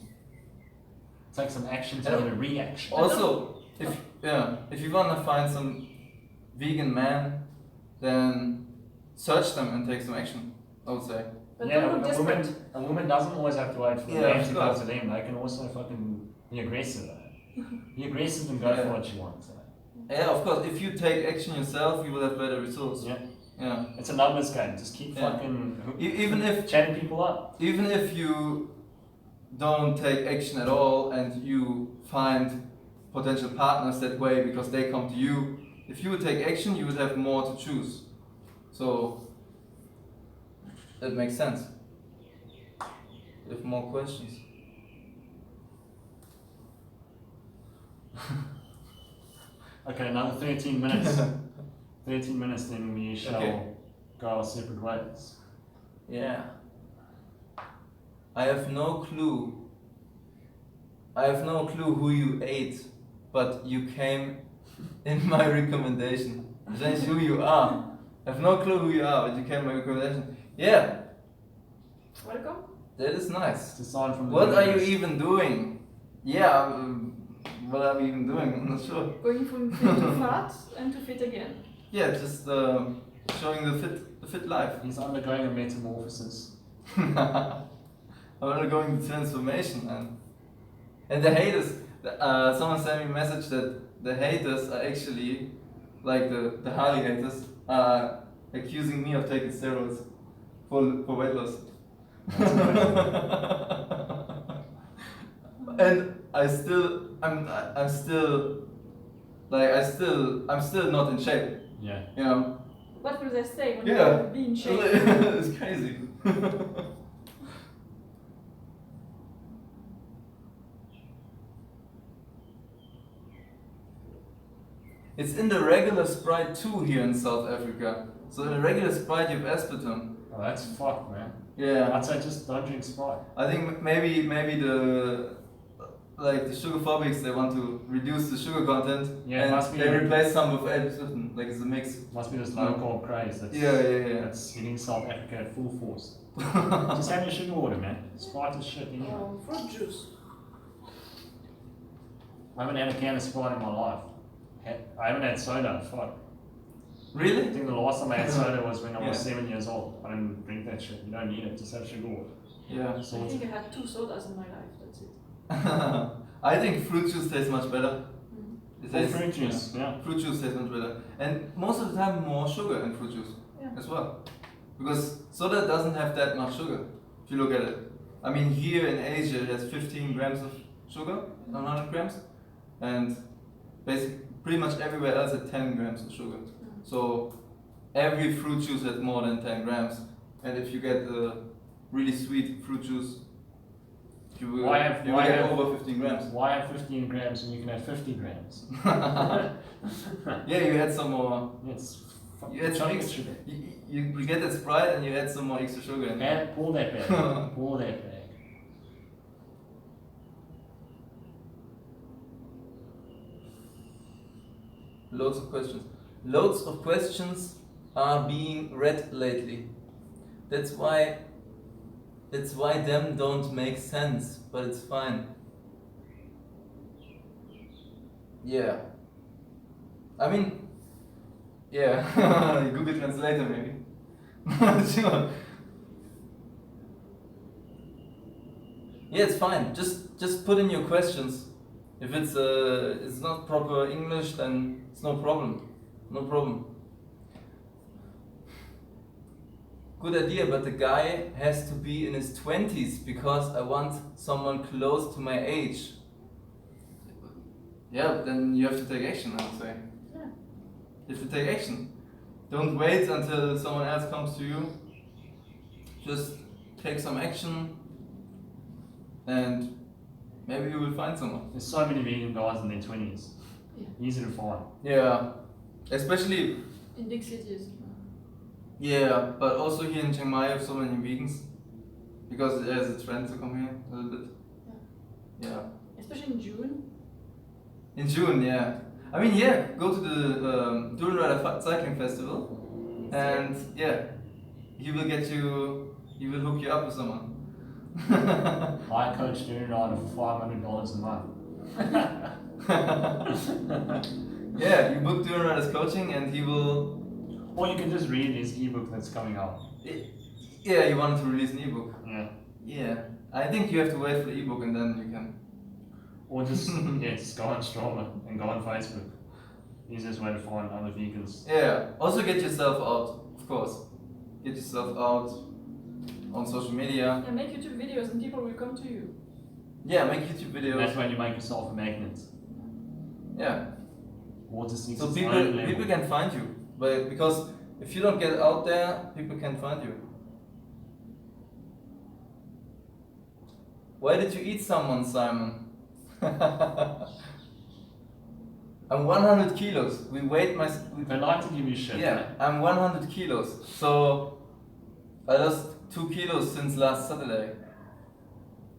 Take some action to have a reaction. Also, if you wanna find some vegan man, then search them and take some action. I would say. But yeah, don't look desperate. a woman doesn't always have to wait for the Yeah, man of to course. come to them. They can also fucking be aggressive. Be aggressive and go for what you want. Yeah, of course. If you take action yourself, you will have better results. Yeah. Yeah. It's a numbers game. Just keep fucking even if chatting people up. Even if you don't take action at all and you find potential partners that way because they come to you, if you would take action, you would have more to choose. So that makes sense. You have more questions. Okay, another 13 minutes. 13 minutes, then we shall go our separate ways. Yeah. I have no clue. I have no clue who you ate, but you came in my recommendation. That's who you are. I have no clue who you are, but you came in my recommendation. Yeah. Welcome. That is nice. It's a sign from the What are you universe. even doing? Yeah. What are we even doing? I'm not sure. Going from fit to fat and to fit again. Yeah, just showing the fit life. He's undergoing a metamorphosis. I'm undergoing the transformation, man. And the haters, someone sent me a message that the haters are actually, like the Harley haters, are accusing me of taking steroids for weight loss. And I'm still not in shape. Yeah. You know. What will they say when Yeah. you be in shape? It's crazy. It's in the regular Sprite too here in South Africa. So in the regular Sprite you have aspartame. Oh, that's fucked, man. Yeah. I'd say just don't drink Sprite. I think maybe the sugar phobics, they want to reduce the sugar content, Yeah, it and must be- they replace some with aspartame, like it's a mix. Must be this low carb craze that's, Yeah. that's hitting South Africa at full force. Just have your sugar water, man. Sprite is shit anyway. Oh, fruit juice. I haven't had a can of Sprite in my life. I haven't had soda, fuck. I Really? think the last time I had soda was when I was Yeah. 7 years old. I didn't drink that shit. You don't need it, just have sugar water. Yeah. I Sorted. think I had 2 sodas in my life, that's it. I think fruit juice tastes much better. It Or tastes- fruit juice, yeah. Fruit juice tastes much better. And most of the time more sugar in fruit juice Yeah. as well. Because soda doesn't have that much sugar, if you look at it. I mean, here in Asia it has 15 grams of sugar on 100 grams. And pretty much everywhere else at 10 grams of sugar. So every fruit juice has more than 10 grams. And if you get a really sweet fruit juice, you will get over 15 grams. Why have 15 grams when you can have 50 grams? Yeah, you add some more. It's You add some chocolate extra. sugar. You get that Sprite and you add some more extra sugar in there. And pour that back. Pour that back. Loads of questions. Loads of questions are being read lately. That's why them don't make sense, but it's fine. Yeah. I mean, yeah. Google Translator maybe. Sure. Yeah, it's fine. Just put in your questions. If it's not proper English, then it's no problem. No problem. Good idea, but the guy has to be in his 20s because I want someone close to my age. Yeah, but then you have to take action, I would say. Yeah. You have to take action. Don't wait until someone else comes to you. Just take some action and maybe you will find someone. There's so many vegan guys in their 20s. Yeah. Easy to find. Yeah, especially, In big cities. yeah, but also here in Chiang Mai you have so many vegans because there's a trend to come here a little bit. Yeah. Especially in June. In June, yeah. I mean, yeah, go to the Dual Rider Cycling Festival and yeah, he will hook you up with someone. I coach Dual Rider for $500 a month. Yeah, you book Dual Rider's coaching and he will. Or you can just read his ebook that's coming out. Yeah, you wanted to release an ebook. Yeah. Yeah, I think you have to wait for the ebook and then you can. Or just just go on Strava and go on Facebook. Easiest way to find other vegans. Yeah, also get yourself out, of course. Get yourself out on social media. Yeah, make YouTube videos and people will come to you. Yeah, make YouTube videos. That's when you make yourself a magnet. Yeah. Water seeks So its people own level. people can find you, but because if you don't get out there, people can find you. Why did you eat someone, Simon? I'm 100 kilos. We weighed my. They like to give you shit. Yeah, I'm 100 kilos. So I lost 2 kilos since last Saturday.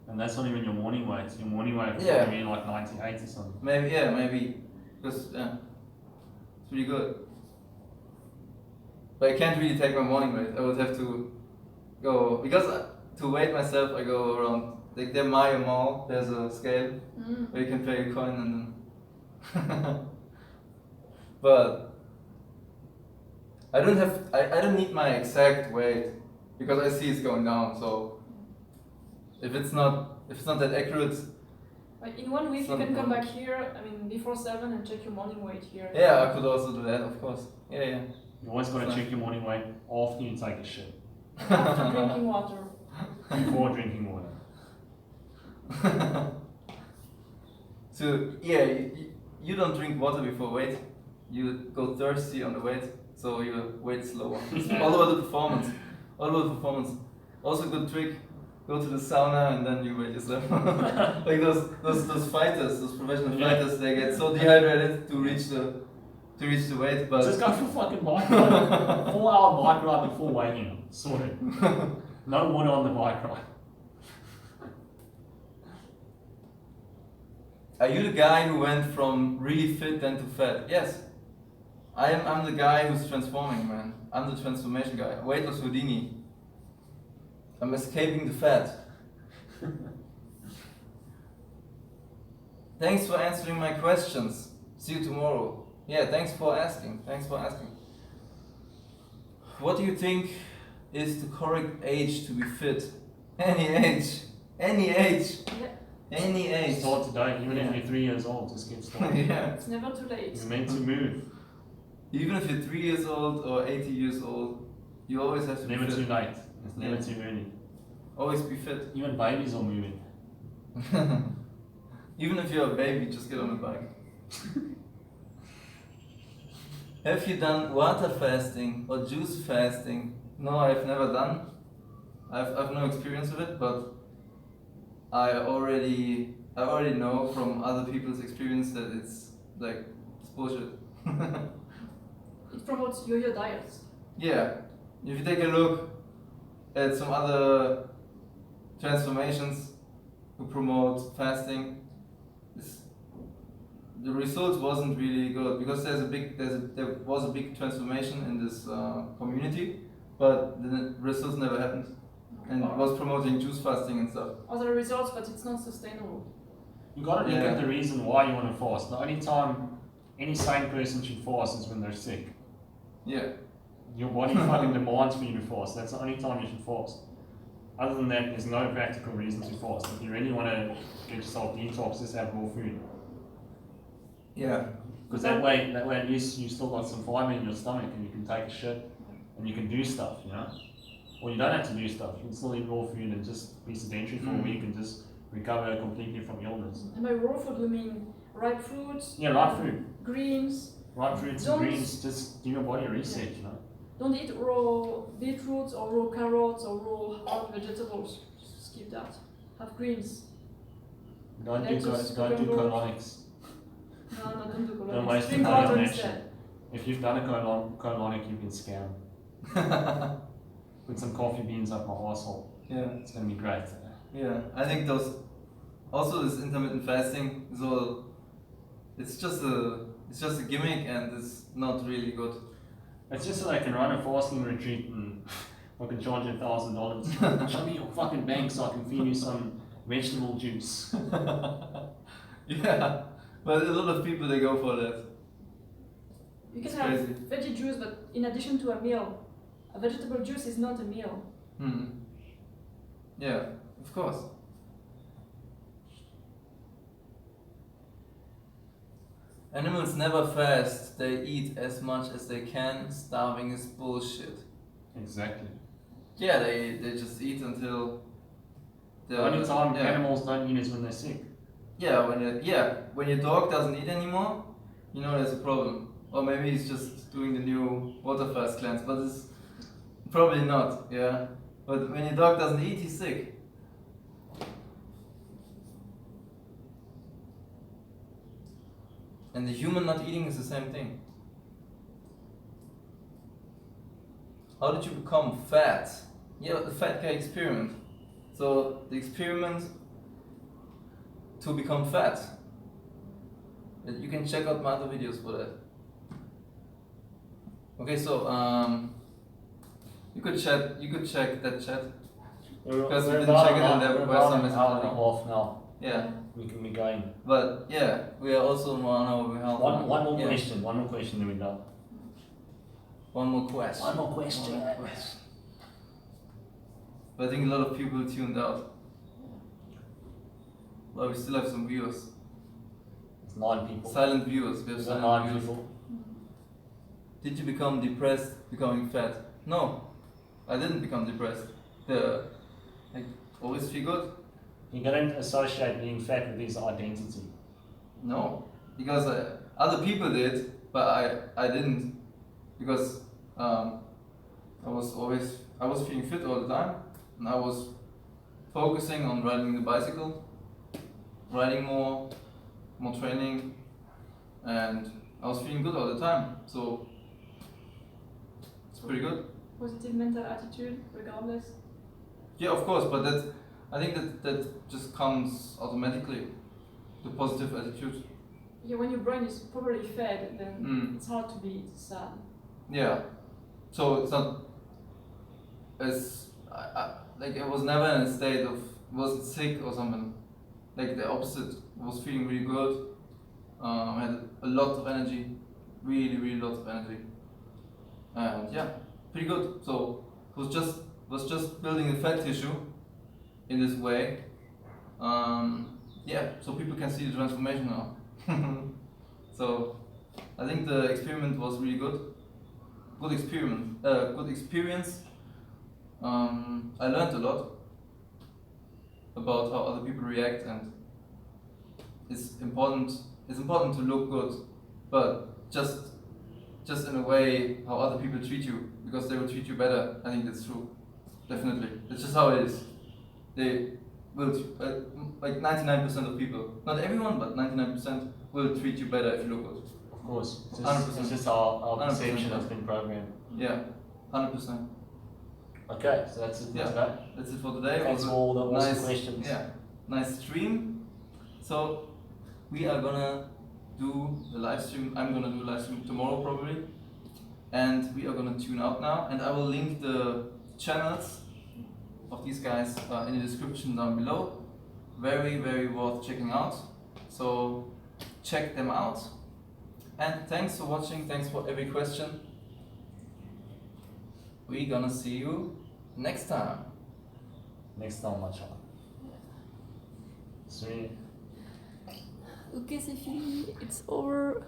And that's not even your morning weight. Your morning weight would Yeah. probably be like 98 or something. Maybe. Because yeah, it's pretty good. But I can't really take my morning weight. I would have to go because to weigh myself, I go around. Like the Maya Mall, there's a scale where you can pay a coin and then. But I don't need my exact weight because I see it's going down. So if it's not that accurate. Like in 1 week It's you not can a come problem. back here, I mean before 7 and check your morning weight here. Yeah, I could also do that, of course. Yeah. You always got to Fine. check your morning weight after you take a shit. After drinking water. Before drinking water. So yeah, you don't drink water before weight. You go thirsty on the weight, so your weight is lower. It's all about the performance. All about the performance. Also good trick. Go to the sauna and then you weigh yourself. Like those fighters, those professional fighters, they get so dehydrated to reach the weight, but Just go for a fucking bike ride. 4 hour bike ride before weighing. Sorted. No water on the bike ride. Are you the guy who went from really fit then to fat? Yes. I'm the guy who's transforming, man. I'm the transformation guy. Weightless Houdini. I'm escaping the fat. Thanks for answering my questions. See you tomorrow. Yeah, thanks for asking. What do you think is the correct age to be fit? Any age. Yeah, Any age. Start today, even if Yeah. you're 3 years old, just get started. Yeah. it's never too late. You're meant to move. Even if you're 3 years old or 80 years old, you always have to It's be never fit. too late. It's never Yeah. too early. Always be fit. Even babies are moving. Even if you're a baby, just get on a bike. Have you done water fasting or juice fasting? No, I've never done. I've no experience with it, but I already know from other people's experience that it's bullshit. It promotes yo-yo diets. Yeah, if you take a look at some other transformations who promote fasting, the results wasn't really good because there was a big transformation in this community, but the results never happened, and it was promoting juice fasting and stuff. Other results, but it's not sustainable. You gotta look Yeah. at the reason why you want to fast. The only time any sane person should fast is when they're sick. Yeah, Your body fucking demands for you to fast. That's the only time you should fast. other than that, there's no practical reason to fast. If you really want to get yourself detox, just have raw food. Yeah. Because that way at least you still got some fiber in your stomach and you can take a shit and you can do stuff, you know? Or you don't have to do stuff. You can still eat raw food and just be sedentary for a week and just recover completely from illness. And by raw food we mean ripe fruits. Yeah, ripe fruit. Greens. Ripe fruits and greens, just give your body a reset, you know? Don't eat raw beetroots or raw carrots or raw hard vegetables. Just skip that. Have greens. Don't do colonics. No, don't do Don't colonics. waste Drink money water on that instead. If you've done a colonic, you've been scammed. Put some coffee beans up my arsehole. Yeah. It's gonna be great. Yeah, I think also this intermittent fasting is all, it's just a gimmick and it's not really good. It's just so they can run a fasting retreat and fucking charge you $1,000. Show me your fucking bank so I can feed you some vegetable juice. Yeah, but a lot of people they go for that. You can It's have crazy. veggie juice, but in addition to a meal. A vegetable juice is not a meal. Yeah, of course. Animals never fast, they eat as much as they can, starving is bullshit. Exactly. Yeah, they just eat until The only time animals don't eat is when they're sick. Yeah, when your dog doesn't eat anymore, you know there's a problem. Or maybe he's just doing the new water fast cleanse, but it's probably not, yeah. But when your dog doesn't eat, he's sick. And the human not eating is the same thing. How did you become fat? Yeah, the fat guy experiment. So the experiment to become fat. You can check out my other videos for that. Okay, so you could check that chat. Because we didn't check it and there were some an hour and a half now. Yeah. We can be going. But yeah, we are also 1 hour behind. One more question, then we're done. One more question. One more question. But I think a lot of people tuned out. But we still have some viewers. It's 9 people. Silent viewers. We have We've got silent 9 viewers. people. Did you become depressed becoming fat? No, I didn't become depressed. I always feel good. You don't associate being fat with his identity. No, because other people did, but I didn't, because I was feeling fit all the time, and I was focusing on riding the bicycle, riding more training, and I was feeling good all the time. So it's pretty good. Positive mental attitude, regardless. Yeah, of course, but I think that just comes automatically. The positive attitude. Yeah, when your brain is properly fed, then it's hard to be sad. Yeah. So it's not as like I was never in a state of wasn't sick or something. Like the opposite. I was feeling really good. I had a lot of energy, really lots of energy, and yeah, pretty good. So it was just building the fat tissue in this way. Yeah, so people can see the transformation now. So I think the experiment was really good. Good experiment. Good experience. I learned a lot about how other people react, and it's important to look good, but just in a way how other people treat you, because they will treat you better. I think that's true. Definitely. It's just how it is. They will, like 99% of people, not everyone, but 99% will treat you better if you look good. Of course. It's 100%. it's just our 100%. perception has been programmed. Yeah, 100%. Okay, so that's it for today. That's it for today. Thanks It for all the was awesome questions. Yeah, nice stream. So we are gonna do the live stream. I'm gonna do a live stream tomorrow probably, and we are gonna tune out now. And I will link the channels of these guys in the description down below. Very worth checking out. So check them out. And thanks for watching. Thanks for every question. We're gonna see you next time. Next time, matcha. Sweet. Okay, c'est fini. It's over.